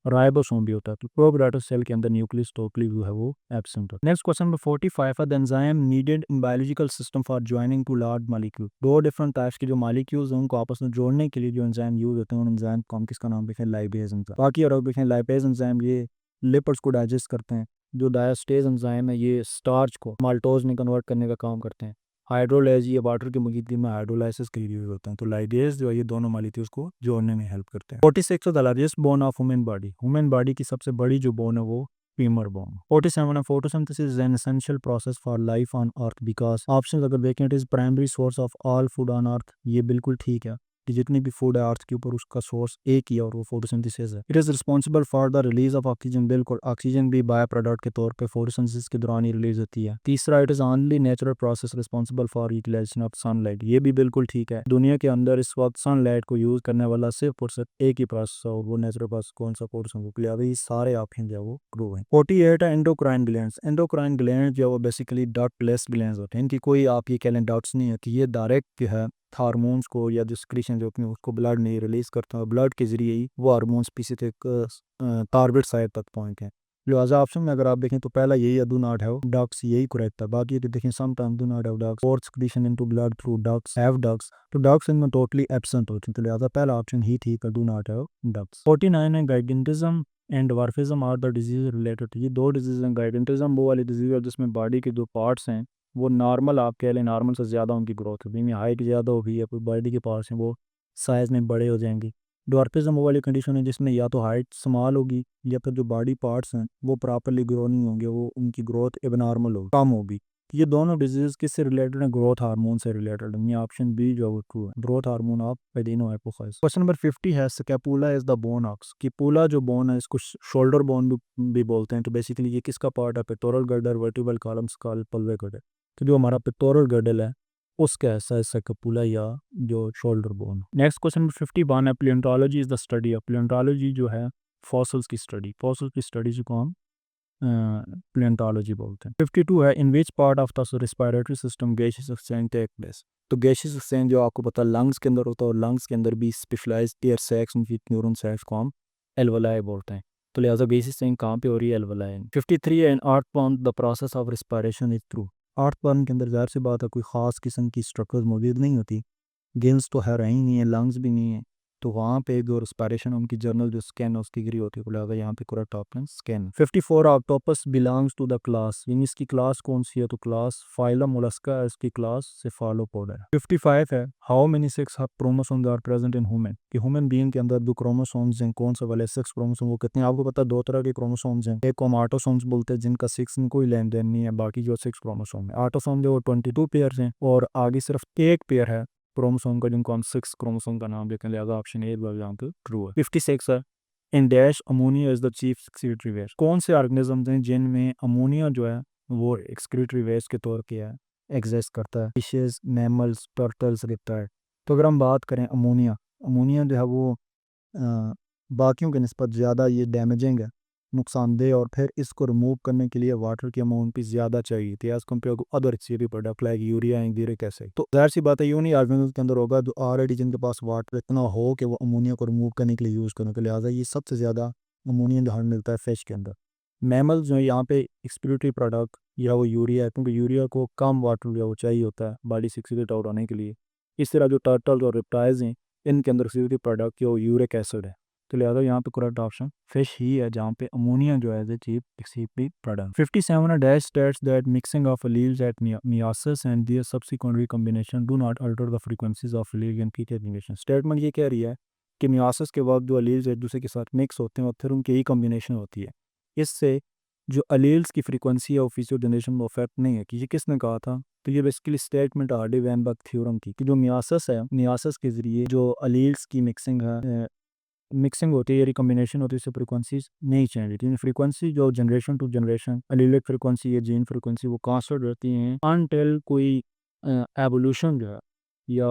राइबोसोम भी होता है। तो प्रोकैरियोटिक सेल के अंदर न्यूक्लियस टोटली जो है वो एब्सेंट होता है। नेक्स्ट क्वेश्चन नंबर 45 है, the enzyme needed in biological system for joining two large molecule. दो डिफरेंट टाइप्स के जो मॉलिक्यूल्स हैं उनको आपस में जोड़ने के लिए जो एंजाइम यूज होते हैं उन एंजाइम को हम किसका नाम देखें, लाइपेज एंजाइम। बाकी और देखें लाइपेज एंजाइम ये लिपिड्स को डाइजेस्ट करते हैं। जो डायस्टेज एंजाइम है ये स्टार्च को माल्टोज में कन्वर्ट करने का काम करते हैं। हाइड्रोलाइज ये वाटर की मौजूदगी में हाइड्रोलाइसिस के लिए यूज होते हैं। तो लाइपेज जो है ये दोनों मॉलिक्यूल्स को जोड़ने में हेल्प करते हैं। 46 the largest bone of human body की सबसे बड़ी जो बोन है वो femur bone. 47 photosynthesis is an essential process for life on earth because option अगर देखें, it is primary source of all food on earth. ये बिल्कुल ठीक है कि जितनी भी फूड है अर्थ के ऊपर उसका सोर्स एक ही है और वो फोटोसिंथेसिस है। It is responsible for the release of oxygen. बिल्कुल, ऑक्सीजन भी बाय प्रोडक्ट के तौर पे फोटोसिंथेसिस के दौरान ही रिलीज होती है। तीसरा, it is only natural process responsible for utilization of sunlight. ये भी बिल्कुल ठीक है। दुनिया के अंदर इस वक्त सनलाइट को यूज करने वाला सिर्फ और सिर्फ एक ही प्रोसेस है और वो नेचुरल प्रोसेस कौन सा, फोटोसिंथेसिस। ये सारे ऑप्शन जो है वो ट्रू है। 48 है, एंडोक्राइन ग्लैंड्स। एंडोक्राइन ग्लैंड जो है वो बेसिकली डक्टलेस ग्लैंड्स होते हैं। इनकी कोई आप ये कह लें डक्ट्स नहीं है कि ये डायरेक्ट जो है हार्मोन्स को या जो सिक्रीशन जो अपने उसको ब्लड नहीं रिलीज करता है, ब्लड के जरिए ही वो हार्मोन्स स्पेसिफिक टारगेट साइट तक पहुंचते हैं। लिहाजा ऑप्शन में अगर आप देखें तो पहला यही है, डू नॉट हैव डक्ट्स, यही करेक्ट है। बाकी तो देखें sometime do not have ducts और secretion into blood through ducts, have ducts, तो डक्ट्स इनमें टोटली एब्सेंट होते हैं। तो लिहाजा पहला ऑप्शन ही ठीक है, डू नॉट हैव डक्ट्स। 49 है, gigantism and dwarfism are the disease related. ये दो डिजीज हैं। गाइडेंटिज्म वो वाली डिजीज है जिसमें बॉडी के जो पार्ट्स हैं वो नॉर्मल, आप कह लें नॉर्मल से ज़्यादा उनकी ग्रोथ होगी, हाइट ज़्यादा होगी या फिर बॉडी के पार्ट्स हैं वो साइज़ में बड़े हो जाएंगे। डॉर्फिज्म वो वाली कंडीशन है जिसमें या तो हाइट स्मॉल होगी या फिर जो बॉडी पार्ट्स हैं वो प्रॉपरली ग्रो नहीं होंगे, वो उनकी ग्रोथ एबनॉर्मल होगी, कम होगी। ये दोनों डिजीज किससे रिलेटेड हैं? ग्रोथ हार्मोन से रिलेटेड है। ये ऑप्शन बी जो है वो ट्रू है, growth hormone of adenohypophysis. Question number 50 है, scapula is the bone of. Scapula जो बोन है इसको शोल्डर बोन भी बोलते हैं। तो बेसिकली ये किसका पार्ट है? Pectoral girdle, vertebral column, skull, pelvic girdle. तो जो हमारा पेक्टोरल गर्डल है उसका ऐसा है स्कैपुला या जो shoulder bone. Next question number 51 है, प्लेंटोलॉजी इज द स्टडी ऑफ। प्लेंटोलॉजी जो है फॉसल्स की स्टडी, फॉसल्स की स्टडी को हम प्लेंटोलॉजी बोलते हैं। 52 है, in which part of the respiratory system gases exchange take place. तो गैसेस एक्सचेंज जो आपको पता लंग्स के अंदर होता है और लंग्स के अंदर भी स्पेशलाइज्ड एयर सैक्स न्यूरॉन सैक्स को हम एल्वोलाई बोलते हैं। तो लिहाजा गैसेस एक्सचेंज कहाँ पे हो रही है? एल्वोलाई। 53 है, in earthworm the process of respiration is through. Earthworm के अंदर ज़ाहिर सी बात है कोई ख़ास किस्म की स्ट्रक्चर्स मौजूद नहीं होती, गिल्स तो है ही नहीं है, लंग्स भी नहीं है, तो वहाँ पे जो रेस्पिरेशन उनकी जर्नल जो स्कैन है उसकी गिरी होती है। लिहाजा यहाँ पे correct option scan. 54 octopus belongs to the class, यानी इसकी क्लास कौन सी है? तो क्लास फाइलम मोलस्का है, इसकी क्लास सेफालोपोडा है। 55 है, how many sex chromosomes are present in human. कि ह्यूमन बीइंग के अंदर जो क्रोमोसोम्स हैं कौन से वाले सेक्स क्रोमोसोम वो कितने? आपको पता है दो तरह के क्रोमोसोम्स हैं, एक को हम ऑटोसोम्स बोलते हैं जिनका सेक्स में कोई लेन देन नहीं है, बाकी जो सेक्स क्रोमोसोम है ऑटोसोम जो 22 पेयर हैं और आगे सिर्फ एक पेयर है क्रोमोसोम का जिनको हम 6 क्रोमोसोम का नाम देते हैं। लिहाजा ऑप्शन ए यहाँ पे ट्रू है। 56 है, in dash ammonia is the chief excretory waste. कौन से ऑर्गेनिजम्स हैं जिनमें अमोनिया जो है वो एक्सक्रीटरी वेस्ट के तौर पे है एग्जिस्ट करता है? Fishes, mammals, turtles, reptile. तो अगर हम बात करें अमोनिया, अमोनिया जो है वो बाकियों के निस्बत ज़्यादा ये डैमेजिंग है, नुकसानदेह, और फिर इसको रिमूव करने के लिए वाटर की अमाउंट भी ज़्यादा चाहिए थी as compare to other exterior product like urea and uric acid. तो ज़ाहिर सी बात है यूनी ऑर्गेनिज्म के अंदर होगा जो ऑलरेडी जिनके पास वाटर इतना हो कि वो अमोनिया को रिमूव करने के लिए यूज़ करने के लिहाजा ये सबसे ज़्यादा अमोनिया जो हमें मिलता है फिश के अंदर। मैमल जो है यहाँ पे एक्सक्रीटरी प्रोडक्ट या वो यूरिया है, क्योंकि यूरिया को कम वाटर या वो चाहिए होता है बॉडी से एक्सक्रीट आउट होने के लिए। इस तरह जो टर्टल्स और रेप्टाइल्स हैं इनके अंदर एक्सक्रीटरी प्रोडक्ट जो यूरिक एसिड है। तो लिहाजा यहाँ पे करेक्ट ऑप्शन फिश ही है जहाँ पे अमोनिया जो है as a chief excretory product. 57 dash states that mixing of alleles at meiosis and their subsequent recombination do not alter the frequencies of allele in peak aggregation. Statement ये कह रही है कि मियासिस के वक्त जो एलील्स एक दूसरे के साथ मिक्स होते हैं और फिर उनकी ही कॉम्बिनेशन होती है, इससे जो अलील्स की फ्रीक्वेंसी है वो फ्यूचर जनरेशन में अफेक्ट नहीं है। कि ये किसने कहा था? तो ये basically statement Hardy Weinberg theorem की कि जो मियासिस है, मियासिस के ज़रिए जो अलील्स की मिक्सिंग है, मिक्सिंग होती है, रिकॉम्बिनेशन होती है, इससे फ्रीक्वेंसीज नहीं चेंज होती है। फ्रीक्वेंसी जो generation to generation allelic frequency या जीन फ्रीक्वेंसी वो कांस्टेंट रहती हैं अनटिल कोई एवोल्यूशन जो है या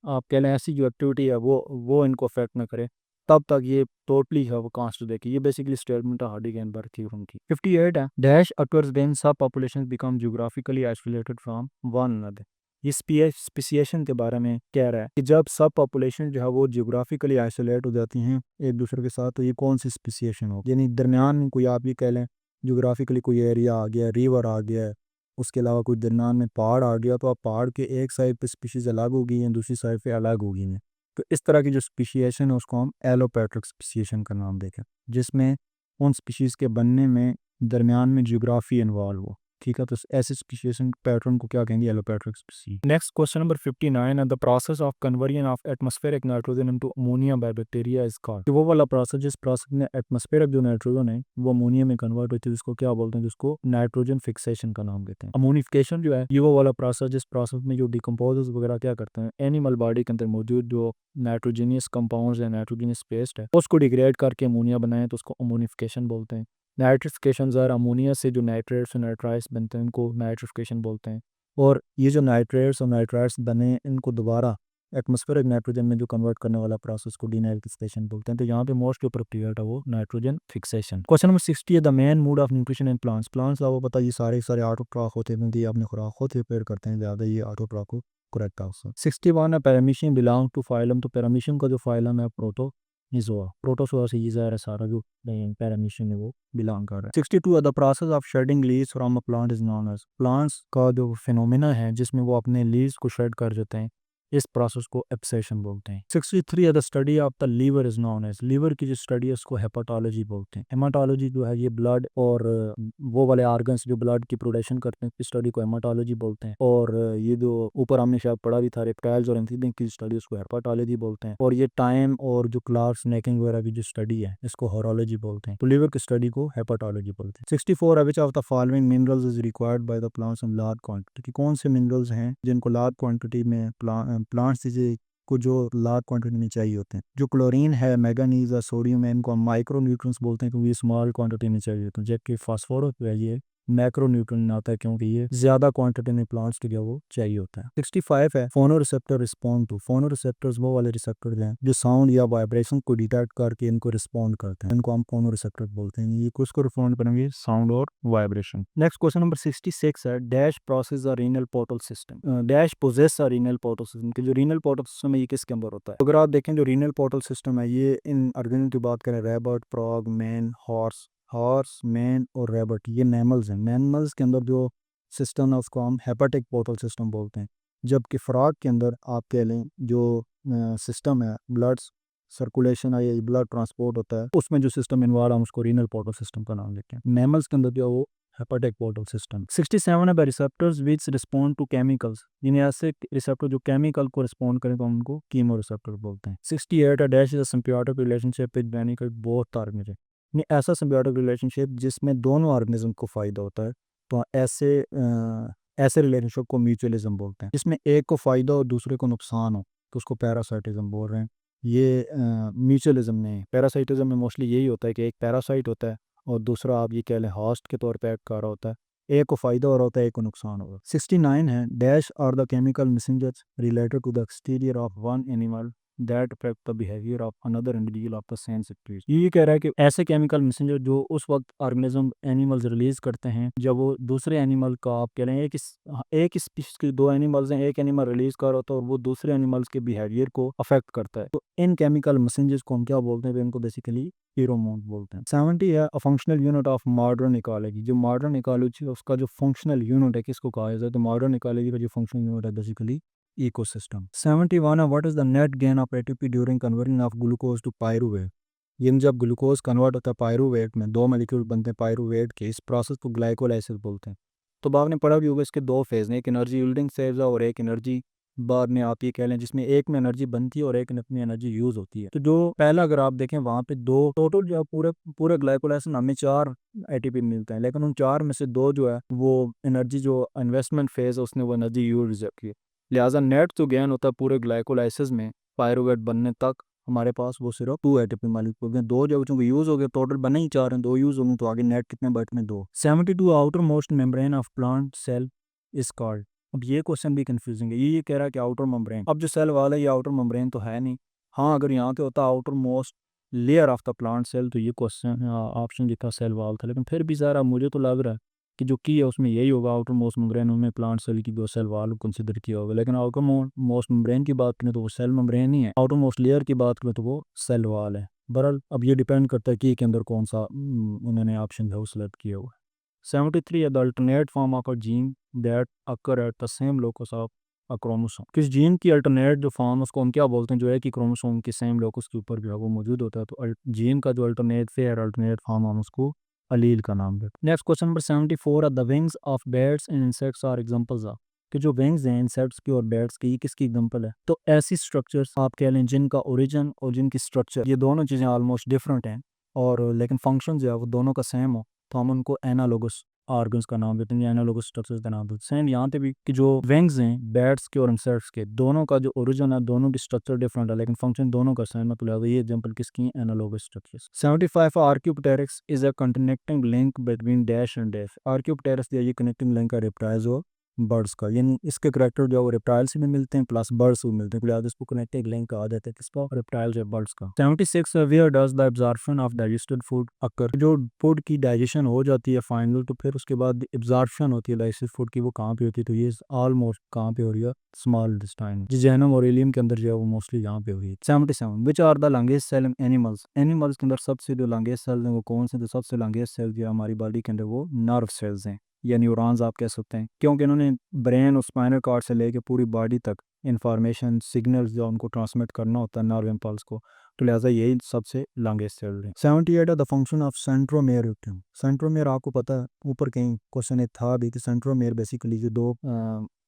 आप कह लें ऐसी जो एक्टिविटी है वो इनको अफेक्ट ना करे, तब तक ये टोटली है वो कांस्टेंट देखिए। ये बेसिकली स्टेटमेंट है हार्डी वैनबर्ग थ्योरम की। 58 है, डैश अकर्स व्हेन सब population become geographically isolated from one another. ये स्पेसिएशन के बारे में कह रहा है कि जब सब पॉपुलेशन जो है वो जियोग्राफिकली आइसोलेट हो जाती हैं एक दूसरे के साथ, तो ये कौन सी स्पेसिएशन हो, यानी दरमियान में कोई आप ये कह लें जियोग्राफिकली कोई एरिया आ गया, रिवर आ गया, उसके अलावा कोई दरमियान में पहाड़ आ गया, तो आप पहाड़ के एक साइड पे स्पीशीज़ अलग हो गई हैं, दूसरी साइड पे अलग हो गई हैं। तो इस तरह की जो स्पीशिएशन है उसको हम एलोपैट्रिक स्पीशिएशन का नाम देखें, जिसमें उन स्पीशीज़ के बनने में दरमियान में जियोग्राफी इन्वॉल्व हो। ठीक है, तो ऐसे स्पीशिएशन पैटर्न को क्या कहेंगे, allopatric species. Next question number 59 है, the process of conversion of atmospheric nitrogen into ammonia by bacteria is called. वो वाला प्रोसेस जिस प्रोसेस में एटमॉस्फेरिक जो नाइट्रोजन है वो अमोनिया में कन्वर्ट होती है, जिसको क्या बोलते हैं, जिसको नाइट्रोजन फिक्सेशन का नाम देते हैं। अमोनिफिकेशन जो है ये वो वाला प्रोसेस जिस प्रोसेस में जो डिकम्पोजर्स वगैरह क्या करते हैं, एनिमल बॉडी के अंदर मौजूद जो नाइट्रोजनियस कंपाउंड्स है, नाइट्रोजनियस पेस्ट है, उसको डिग्रेड करके अमोनिया बनाए तो उसको अमोनिफिकेशन बोलते हैं। नाइट्रिफिकेशन ज़र अमोनिया से जो नाइट्रेट्स और नाइट्राइट्स बनते हैं उनको नाइट्रिफिकेशन बोलते हैं। और ये जो नाइट्रेट्स और नाइट्राइट्स बने इनको दोबारा एटमॉस्फेरिक नाइट्रोजन में जो कन्वर्ट करने वाला प्रोसेस को डीनाइट्रिफिकेशन बोलते हैं। तो यहाँ पे मोस्ट जो प्रोक्रिएट है वो नाइट्रोजन फिक्सेशन। क्वेश्चन नंबर 60 है, the main mode of nutrition in plants. Plants आपको पता ये सारे सारे ऑटोट्रॉफ होते हैं, ये अपने खुराक खुद प्रिपेयर करते हैं, ज़्यादा ये ऑटोट्रॉफ को करेक्ट है। 61 है, पैरामीशियम बिलोंग टू फाइलम। तो पैरामीशियम का जो फाइलम है प्रोटो इज़ोआ, प्रोटोजोआ से ये ज़ाहिर है सारा जो पैरामीशियम है वो बिलोंग कर रहा है। 62 the process of shedding leaves from a plant is known as. Plants का जो फिनोमेना है जिसमें वो अपने लीव्स को शेड कर देते हैं, इस प्रोसेस को एब्सेशन बोलते हैं। 63 the study of the liver is known as. Liver की जो स्टडी है उसको हेपाटोलॉजी बोलते हैं। हेमाटोलॉजी जो है ये ब्लड और वो वाले ऑर्गन्स जो ब्लड की प्रोडक्शन करते हैं, इस स्टडी को हेमाटोलॉजी बोलते हैं। और ये जो ऊपर हमने शायद पढ़ा भी था, रेप्टाइल्स और एम्फीबियन की स्टडी, उसको हेपाटोलॉजी बोलते हैं। और ये टाइम और जो क्लार्क स्नैकिंग वगैरह की जो स्टडी है इसको हॉरोलॉजी बोलते हैं। तो लीवर की स्टडी को हेपाटोलॉजी बोलते हैं। 64 विच of the following minerals is required by the plants in large quantity. कौन से मिनरल्स हैं जिनको लार्ज क्वांटिटी में प्लांट्स को जो लार्ज क्वांटिटी में चाहिए होते हैं। जो क्लोरीन है, मैंगनीज और सोडियम है, इनको हम माइक्रो न्यूट्रिएंट्स बोलते हैं क्योंकि ये स्मॉल क्वांटिटी में चाहिए होते हैं। जबकि फास्फोरस जो है ये मैक्रो न्यूट्रिएंट आता है क्योंकि ये ज्यादा क्वांटिटी में प्लांट्स के लिए वो चाहिए होता है। 65 है, फोनो रिसेप्टर रिस्पॉन्ड टू। फोनो रिसेप्टर्स वो वाले रिसेप्टर हैं जो साउंड या वाइब्रेशन को डिटेक्ट करके इनको रिस्पॉन्ड करते हैं, इनको हम फोनो रिसेप्टर बोलते हैं। ये किसको रिस्पॉन्ड करेंगे, साउंड और वाइब्रेशन। नेक्स्ट क्वेश्चन नंबर 66 है, dash process a renal portal system. Dash possess a renal portal system. के जो रीनल पोर्टल सिस्टम है ये किसके अंदर होता है। अगर आप देखें जो रीनल पोर्टल सिस्टम है ये इन ऑर्गेनिज्म की बात करें, rabbit, frog, man, horse, man और रैबट, ये मैमल्स हैं। मैमल्स के अंदर जो सिस्टम है उसको हम हेपेटिक पोर्टल सिस्टम बोलते हैं। जबकि फ्रॉग के अंदर आप कह लें जो सिस्टम है ब्लड सर्कुलेशन है या ब्लड ट्रांसपोर्ट होता है, उसमें जो सिस्टम इन्वॉल्व हम उसको रीनल पोर्टल सिस्टम का नाम देते हैं। मैमल्स के अंदर जो वो हेपेटिक पोर्टल सिस्टम। 67 है, by receptors which respond to chemicals. यानी ऐसे रिसेप्टर जो केमिकल को रिस्पॉन्ड करें तो हम उनको कीमो रिसेप्टर बोलते हैं। 68 है, dash is a symbiotic relationship with benefit both organism. नहीं, ऐसा सिम्बियोटिक रिलेशनशिप जिसमें दोनों ऑर्गेनिज्म को फ़ायदा होता है, तो ऐसे रिलेशनशिप को म्यूचुअलिज्म बोलते हैं। जिसमें एक को फ़ायदा और दूसरे को नुकसान हो तो उसको पैरासाइटिज्म बोल रहे हैं। ये म्यूचुअलिज्म में, पैरासाइटिज्म में मोस्टली यही होता है कि एक पैरासाइट होता है और दूसरा आप ये कह लें होस्ट के तौर पर एक्ट कर रहा होता है। एक को फ़ायदा हो रहा होता है, एक को नुकसान हो रहा है। 69 है, dash are the chemical messengers related to the exterior of one animal that affect the behaviour of another individual of the same species. ये कह रहा है कि ऐसे केमिकल मैसेंजर जो उस वक्त ऑर्गेनिज्म एनिमल्स रिलीज करते हैं जब वो दूसरे एनिमल का, आप कह रहे हैं एक स्पीशीज के दो एनिमल्स हैं, एक एनिमल रिलीज कर रहा होता है और वो दूसरे एनिमल्स के बिहेवियर को अफेक्ट करता है, तो इन केमिकल मैसेंजर्स को हम क्या बोलते हैं, तो इनको बेसिकली फेरोमोन बोलते हैं। 70 है, a functional unit of modern ecology. जो मॉडर्न इकोलॉजी है उसका जो फंक्शनल यूनिट है किसको कहा जाता है, तो मॉडर्न इकोलॉजी का जो फंक्शनल यूनिट है बेसिकली ecosystem. 71 है, what is the net gain of ATP during conversion of glucose to pyruvate। ये जब ग्लूकोज कन्वर्ट होता है पायरूवेट में, दो मॉलिक्यूल बनते हैं पायरूवेट के, इस प्रोसेस को ग्लाइकोलाइसिस बोलते हैं। तो आपने पढ़ा भी होगा इसके दो फेज हैं, एक एनर्जी यील्डिंग फेज है और एक एनर्जी बाद में आप ये कह लें जिसमें एक में एनर्जी बनती है और एक में अपनी एनर्जी यूज होती है। तो जो पहला अगर आप देखें वहाँ पे दो टोटल जो पूरे ग्लाइकोलाइसिस हमें 4 ATP मिलते हैं, लेकिन उन 4 में से 2 जो है वो एनर्जी जो इन्वेस्टमेंट फेज है उसने वो एनर्जी यूज की है। लिहाजा नेट जो गेन होता है पूरे ग्लाइकोलाइसिस में पायरूवेट बनने तक हमारे पास वो सिर्फ 2 ATP मालिक्यूल हैं। 2 जब चूंकि यूज हो गए, टोटल बने ही 4 हैं, 2 यूज होंगे तो आगे नेट कितने बच में 2। 72 outermost membrane of plant cell is called. अब ये क्वेश्चन भी कंफ्यूजिंग है। ये कह रहा है कि आउटर मेम्ब्रेन, अब जो सेल वाला है ये आउटर मेम्ब्रेन तो है नहीं। हाँ, अगर यहाँ पे होता outermost layer of the plant cell तो ये क्वेश्चन ऑप्शन लिखा सेल वाल था, लेकिन फिर भी ज़रा मुझे तो लग रहा है कि जो की है उसमें यही होगा, आउटर मोस्ट मेम्ब्रेन में प्लांट सेल की जो सेल वाल कंसिडर किया होगा, लेकिन आउटर मोस्ट मेम्ब्रेन की बात करें तो वो सेल मेम्ब्रेन ही है, आउटर मोस्ट लेयर की बात करें तो वो सेल वाल है। बहरहाल अब ये डिपेंड करता है कि के अंदर कौन सा उन्होंने ऑप्शन है वो सेलेक्ट किया हुआ है। 73 है the alternate form of a gene that occur at the same locus of a chromosome. किस जीन की अल्टरनेट जो फॉर्म उसको हम क्या बोलते हैं, जो है कि क्रोमोसोम के सेम लोकस के ऊपर जो है वो मौजूद होता है, तो जीन का जो अल्टरनेट फेयर अल्टरनेट फॉर्म हम उसको अलील का नाम देते हैं। नेक्स्ट क्वेश्चन नंबर 74 है the wings of birds and insects are examples of, कि जो विंग्स हैं इंसेक्ट्स की और बर्ड्स की, ये किसकी एग्जांपल है? तो ऐसी स्ट्रक्चर्स आप कह लें जिनका ओरिजिन और जिनकी स्ट्रक्चर ये दोनों चीज़ें ऑलमोस्ट डिफरेंट हैं और लेकिन फंक्शन जो है वो दोनों का सेम हो, तो हम उनको एनालोगस ऑर्गन्स का नाम देते हैं या एनालोगस स्ट्रक्चर्स का नाम देते हैं। सेम यहाँ पे भी कि जो विंग्स हैं बैट्स के और इंसेक्ट्स के, दोनों का जो ओरिजिन है दोनों की स्ट्रक्चर डिफरेंट है लेकिन फंक्शन दोनों का सेम है, तो लिहाजा ये एग्जांपल किसकी analogous structures. 75 Archaeopteryx is a connecting link between dash and dash. Archaeopteryx ये कनेक्टिंग लिंक है रिप्टाइल्स और बर्ड्स का, यानी इसके करेक्टर जो है रेप्टाइल से भी मिलते हैं प्लस बर्ड्स से भी मिलते हैं, लिहाजा इसको कनेक्टिंग लिंक कहा जाता है किसका, रेप्टाइल्स और बर्ड्स का। 76 where does the absorption of digested food occur, जो फूड की डाइजेशन हो जाती है फाइनल तो फिर उसके बाद एब्जॉर्प्शन होती है डाइजेस्टेड फूड की, वो कहाँ पे होती है, तो ये ऑलमोस्ट कहाँ पे हो रही है, स्मॉल इंटेस्टाइन जेनम और इलियम के अंदर जो है वो मोस्टली यहाँ पे हुई है। 77 which are the longest cell in animals, animals के अंदर सबसे जो लॉन्गेस्ट सेल हैं वो कौन से, तो सबसे लॉन्गेस्ट सेल जो है हमारी बॉडी के अंदर वो नर्व सेल्स हैं या न्यूरॉन्स आप कह सकते हैं, क्योंकि इन्होंने ब्रेन और स्पाइनल कॉर्ड से लेके पूरी बॉडी तक इंफॉर्मेशन सिग्नल्स जो उनको ट्रांसमिट करना होता है नर्व इम्पल्स को, तो लिहाजा यही सबसे लॉन्गेस्ट सेल है। 78 the function of centromere. Centromere आपको पता है ऊपर कहीं क्वेश्चन एक था भी कि सेंट्रोमेयर बेसिकली जो दो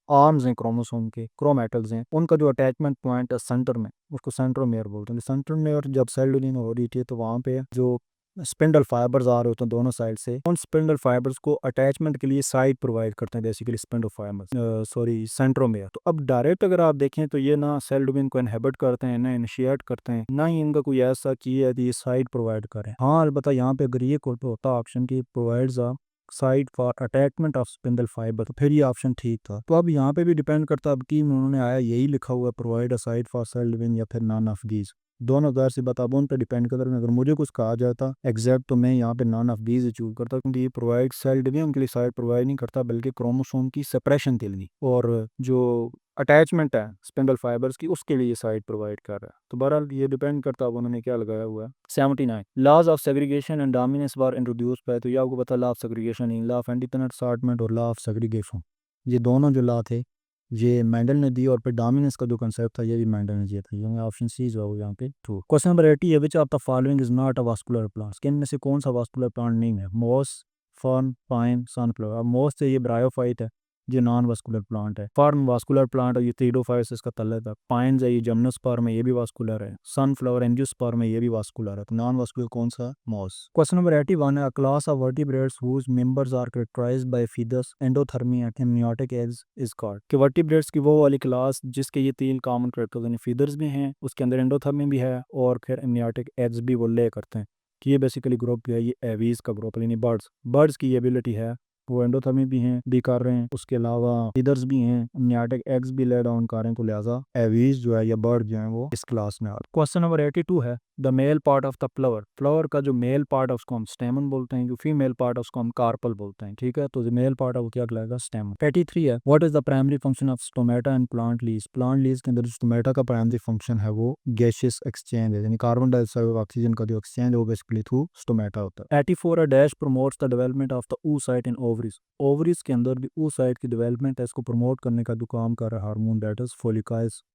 आर्म्स हैं क्रोमोसोम के, क्रोमैटल्स हैं, उनका जो अटैचमेंट पॉइंट है सेंटर में उसको सेंट्रोमेयर बोलते हैं। सेंट्रोमेयर जब सेल डिवीजन हो रही थी तो वहाँ पे जो स्पिंडल फाइबर्स आ रहे होते हैं दोनों साइड से, उन स्पिंडल फाइबर्स को अटैचमेंट के लिए साइड प्रोवाइड करते हैं basically spindle fibres, sorry centromere. तो अब डायरेक्ट अगर आप देखें तो ये ना सेल डिवीजन को इनहेबिट करते हैं ना इनिशिएट करते हैं, ना ही इनका कोई ऐसा चीज है कि ये साइड प्रोवाइड करें। हाँ अलबत्ता यहाँ पे अगर ये होता ऑप्शन की provides a side for attachment of spindle fibre, तो फिर ये ऑप्शन ठीक था। तो अब यहाँ पे भी डिपेंड करता अब कि उन्होंने आया यही लिखा हुआ provide a side for sale division या फिर नॉन ऑफ दीज, दोनों ज़ाहिर सी बात अब उन पर डिपेंड करता है। अगर मुझे कुछ कहा जाता एग्जैक्ट तो मैं यहाँ पे नॉन ऑफ दीज चूज करता, क्योंकि ये प्रोवाइड सेल डिवीजन के लिए साइड प्रोवाइड नहीं करता बल्कि क्रोमोसोम की सेपरेशन के लिए और जो अटैचमेंट है स्पिंडल फाइबर्स की उसके लिए साइड प्रोवाइड कर रहा है। तो बहरहाल ये डिपेंड करता है उन्होंने क्या लगाया हुआ है। 79 laws of segregation and dominance were introduced by, तो ये आपको पता law of segregation, law of independent assortment और लॉ ऑफ सेग्रीगेशन, ये दोनों जो लॉ थे ये मैंडल ने दी और फिर डोमिनेंस का जो कंसेप्ट था ये भी मैंडल ने दिया था। ये ऑप्शन सी जो है यहाँ पे ट्रू। क्वेश्चन नंबर 80 है which of the following is not a vascular plant, किन में से कौन सा वास्कुलर प्लांट नहीं है? Moss, fern, pine, sunflower. अब मॉस से ये ब्रायोफाइट है जो नॉन वास्कुलर प्लांट है, फर्न वास्कुलर प्लांट है ये थीडोफाइट इसका तल्ले तक, पाइन है ये जिम्नोस्पर्म है ये भी वास्कुलर है, सनफ्लावर एंजियोस्पर्म है ये भी वास्कुलर है, तो नॉन वास्कुलर कौन सा? मॉस। क्वेश्चन नंबर 81 है a class of vertebrates whose members are characterized by feathers endothermy and amniotic eggs is called, कि वर्टिब्रेट्स की वो वाली क्लास जिसके ये तीन कॉमन कैरेक्टर्स यानी फीदर्स भी हैं, उसके अंदर एंडोथर्मी भी है और फिर एमनियोटिक एग्स भी वो ले करते हैं, कि ये बेसिकली ग्रुप जो है ये एवीज का ग्रुप यानी बर्ड्स की एबिलिटी है वो एंडोथर्मी भी हैं भी कर रहे हैं, उसके अलावा फीदर्स भी हैं, एमनियोटिक एग्स भी ले डाउन कर रहे हैं, तो लिहाजा एवीज जो है या बर्ड जो है वो इस क्लास में आ रहे। क्वेश्चन नंबर 82 है the male part of the flower का जो मेल पार्ट है उसको हम स्टेमन बोलते हैं, जो फीमेल पार्ट है उसको हम कार्पल बोलते हैं, ठीक है, तो जो मेल पार्ट है वो क्या कहलाएगा? स्टेमन। 83 है what is the primary function of stomata and plant leaves, plant leaves के अंदर जो स्टोमेटा का प्राइमरी फंक्शन है वो गैसियस एक्सचेंज है, यानी कार्बन डाइऑक्साइड और ऑक्सीजन का जो एक्सचेंज है वो बेसिकली थ्रू स्टोमेटा होता है। 84 है dash promotes the development of the oocyte in ovaries, ovaries के अंदर भी oocyte की डेवलपमेंट है इसको प्रमोट करने का जो काम कर रहा है hormone that is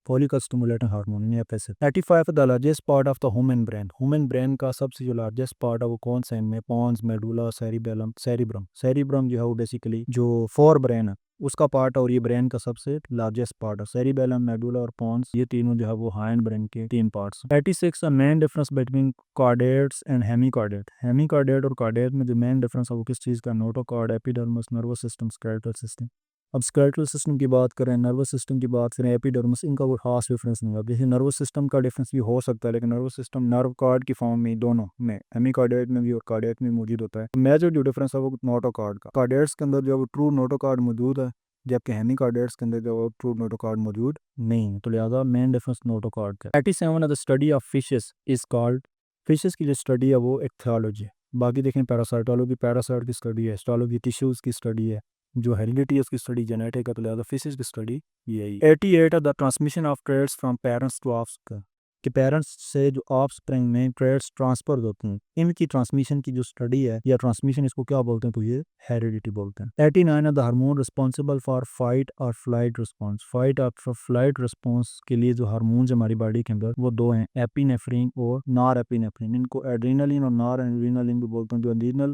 follicle stimulating hormone या FSH. 85 the largest part of the human brain का सबसे जो लार्जेस्ट पार्ट है वो कौन सा इनमें? पॉन्स, मेडुला, सेरिब्रम जो है वो बेसिकली जो फोर ब्रेन है उसका पार्ट है और ये ब्रेन का सबसे लार्जेस्ट पार्ट है। सेरिबेलम, मेडुला और पॉन्स ये तीनों जो है वो हाइंड ब्रेन के तीन parts. 86 main difference between chordates and hemichordate और कॉर्डेट में जो मेन डिफरेंस है वो किस चीज़ का? Notochord, epidermis, nervous system, skeletal system. अब स्केलेटल सिस्टम की बात करें, नर्वस सिस्टम की बात करें, एपिडर्मिस, इनका कोई खास डिफरेंस नहीं है। अब जैसे नर्वस सिस्टम का डिफरेंस भी हो सकता है लेकिन नर्वस सिस्टम नर्व कॉर्ड की फॉर्म में दोनों में हेमिकॉर्डेट में भी और कार्डियक में मौजूद होता है। मेजर जो डिफरेंस है वो नोटोकॉर्ड का, कार्डियट्स के अंदर जो ट्रू नोटोकॉर्ड मौजूद है जबकि हेमिकॉर्डेट्स के अंदर जो ट्रू नोटोकॉर्ड मौजूद नहीं है, तो लिहाजा मेन डिफरेंस नोटोकॉर्ड का। 87 the study of fishes is called, fishes की जो स्टडी है वो इक्थियोलॉजी है। बाकी देखें पैरासाइटोलॉजी पैरासाइट की स्टडी है, हिस्टोलॉजी टिश्यूज़ की स्टडी है, जो हेरिडिटी है उसकी स्टडी, जेनेटिक है तो लिहाजा फिजिक्स की स्टडी यही। 88 the transmission of traits from parents to offspring, कि पेरेंट्स से जो ऑफस्प्रिंग में ट्रेड्स ट्रांसफर होते हैं, इनकी ट्रांसमिशन की जो स्टडी है या ट्रांसमिशन, इसको क्या बोलते हैं, तो ये हेरिडिटी बोलते हैं। 89 the hormone responsible for fight और फ्लाइट रिस्पॉन्स, फाइट और फ्लाइट रिस्पॉन्स के लिए जो हार्मोन्स हमारी बॉडी के अंदर वो दो हैं, एपिनेफ्रिन और नॉर एपिनेफ्रिन। इनको एड्रीनलिन और नॉर एड्रीनलिन भी बोलते हैं। जो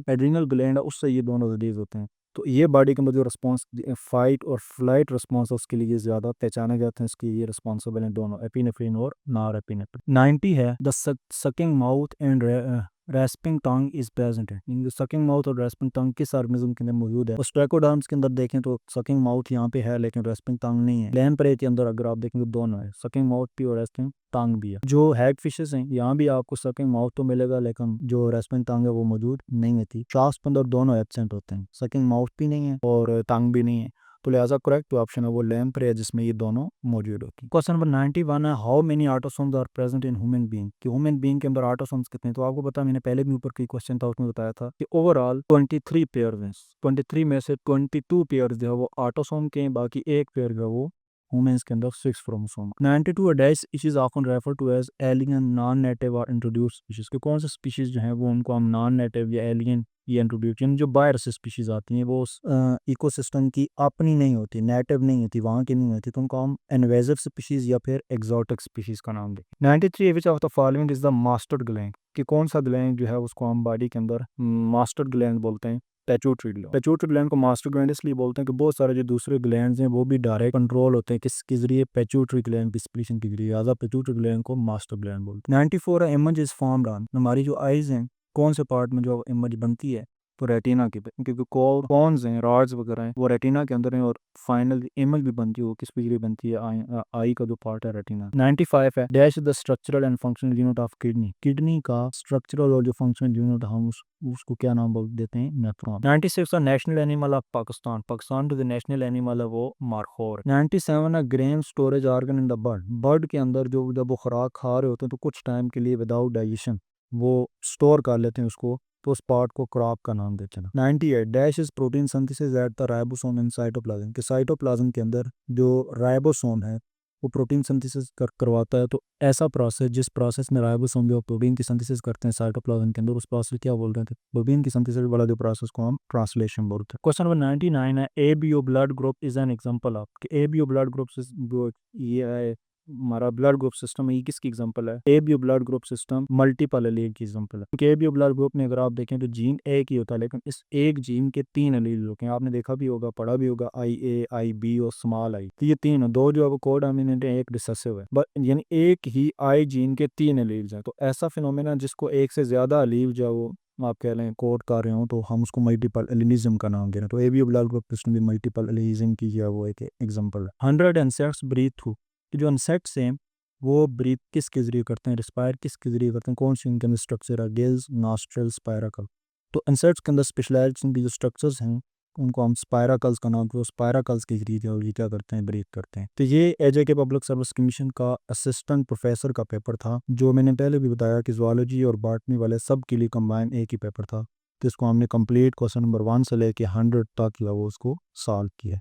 एड्रीनल ग्लैंड है उससे ये दोनों रिलीज होते हैं, तो ये बॉडी के अंदर जो रिस्पॉन्स फाइट और फ्लाइट रिस्पॉन्स है उसके लिए ज़्यादा पहचाने जाते हैं, इसके ये रिस्पॉन्सिबल हैं दोनों, एपिनेफ्रिन और नॉर एपिनेफ्रिन। 90 है the sucking mouth and respiring tongue is present है। सकिंग माउथ और रेस्पिंग टंग किस ऑर्गेनिज्म के अंदर मौजूद है? उस ट्रैकोडर्म्स के अंदर देखें तो सकिंग माउथ यहाँ पे है लेकिन रेस्पिंग टंग नहीं है। लैम्प्रे के अंदर अगर आप देखें तो दोनों है, सकिंग माउथ भी और रेस्पिंग टंग भी है। जो हैग फिशेस हैं यहाँ भी आपको सकिंग माउथ तो मिलेगा लेकिन जो रेस्पिंग टंग है वो मौजूद नहीं होती। शार्क्स के अंदर दोनों एब्सेंट होते हैं, सकिंग माउथ भी नहीं है और टंग भी नहीं है, तो लिहाजा करेक्ट ऑप्शन है वो लैम्प्रे है जिसमें ये दोनों मौजूद होती है। क्वेश्चन नंबर 91 है how many autosomes are present in human being, कि ह्यूमन बीइंग के अंदर ऑटोसोम्स कितने हैं? तो आपको पता, मैंने पहले भी ऊपर की क्वेश्चन था उसमें बताया था कि ओवरऑल 23 पेयर हैं, 23 में से 22 पेयर जो है वो ऑटोसोम के हैं, बाकी एक पेयर जो है वो ह्यूमंस के अंदर 6 chromosome. 92 dash species often refer to as alien non native और इंट्रोड्यूस्ड स्पीशीज, के कौन से स्पीशीज जो है वो उनको हम नॉन नेटिव या एलियन या इंट्रोड्यूस, जो बाहर से स्पीशीज आती हैं वो इकोसिस्टम की अपनी नहीं होती, नेटिव नहीं होती, वहाँ की नहीं होती, तो उनको हम इन्वेजिव स्पीशीज या फिर एक्सोटिक स्पीशीज का नाम दें। 93 विच of the following is the master gland, कि कौन सा ग्लैंड जो है उसको हम बॉडी के अंदर मास्टर ग्लैंड बोलते हैं? Pituitary gland. पेट्यूटरी ग्लैंड को मास्टर ग्लैंड इसलिए बोलते हैं कि बहुत सारे जो दूसरे ग्लैंड्स हैं वो भी डायरेक्ट कंट्रोल होते हैं किसके जरिए? पेट्यूटरी ग्लैंड की सिक्रीशन के जरिए, लिहाजा पेट्यूटरी ग्लैंड को मास्टर ग्लैंड बोलते हैं। 94 है इमेज इज फॉर्म्ड ऑन, हमारी जो आइज हैं कौन से पार्ट में जो इमेज बनती है? तो रेटिना के, क्योंकि कॉन्स हैं, रॉड्स वगैरह हैं वो रेटिना के अंदर हैं, और फाइनल इमेज भी बनती है वो किस पे जरिए बनती है? आई का जो पार्ट है रेटिना। 95 है dash the structural and functional unit of kidney, kidney का स्ट्रक्चरल और जो फंक्शनल यूनिट हम उसको क्या नाम बोल देते हैं? Nephron. 96 national animal of Pakistan, Pakistan जो नेशनल एनिमल है वो मार्खोर। 97 है grain storage organ in the bird, bird के अंदर जो जब वो खुराक खा रहे होते हैं तो कुछ टाइम के लिए विदाउट डाइजेशन वो स्टोर कर लेते हैं उसको, तो उस पार्ट को क्रॉप का नाम देते हैं। 98 dash is protein synthesis at the ribosome in cytoplasm, कि साइटोप्लाज्म के अंदर जो राइबोसोम है वो प्रोटीन सिंथेसिस करवाता है, तो ऐसा प्रोसेस जिस प्रोसेस में राइबोसोम जो प्रोटीन की सिंथेसिस करते हैं साइटोप्लाज्म के अंदर, उस प्रोसेस क्या बोल रहे थे? प्रोटीन की सिंथेसिस वाला जो प्रोसेस को हम ट्रांसलेशन बोलते हैं। क्वेश्चन नंबर 99 है ABO blood group is an example of, कि एबीओ ब्लड ग्रुप ये है हमारा ब्लड ग्रुप सिस्टम है, ये किसकी एग्जांपल है? ABO blood group system multiple allele की एग्जांपल है, क्योंकि एबीओ ब्लड ग्रुप में अगर आप देखें तो जीन एक ही होता है लेकिन इस एक जीन के 3 एलील होते हैं। आपने देखा भी होगा, पढ़ा भी होगा, आई ए, आई बी और स्मॉल आई, तो ये 3 दो जो है वो कोडॉमिनेंट है, एक रिसेसिव है, बट यानी एक ही आई जीन के 3 एलील्स हैं। तो ऐसा फिनोमेना जिसको एक से ज्यादा एलील जो है वो आप कह लें कोड कर रहे हो तो हम उसको मल्टीपल एलिनिज्म का नाम दे रहे हैं, तो एबीओ ब्लड ग्रुप सिस्टम भी मल्टीपल एलिनिज्म की जो है वो एक एग्जांपल है। 100 इंसेक्ट्स ब्रीथ थ्रू, कि जो इंसेक्ट्स हैं वो ब्रीथ किसके जरिए करते हैं? रिस्पायर किसके जरिए करते हैं? कौन सी इनके अंदर स्ट्रक्चर है? Gills, nostrils, स्पायराकल। तो इंसेक्ट्स के अंदर स्पेशलाइज्ड इनकी जो स्ट्रक्चर्स हैं उनको हम स्पायराकल्स का नाम, तो स्पायराकल्स के जरिए जो ये क्या करते हैं? ब्रीथ करते हैं। तो ये एजे पब्लिक सर्विस कमीशन का असिस्टेंट प्रोफेसर का पेपर था, जो मैंने पहले भी बताया कि ज़ूलॉजी और बॉटनी वाले सब के लिए कंबाइन एक ही पेपर था, तो इसको हमने कंप्लीट क्वेश्चन नंबर 1 से लेके 100 तक जो है वो उसको सॉल्व किया।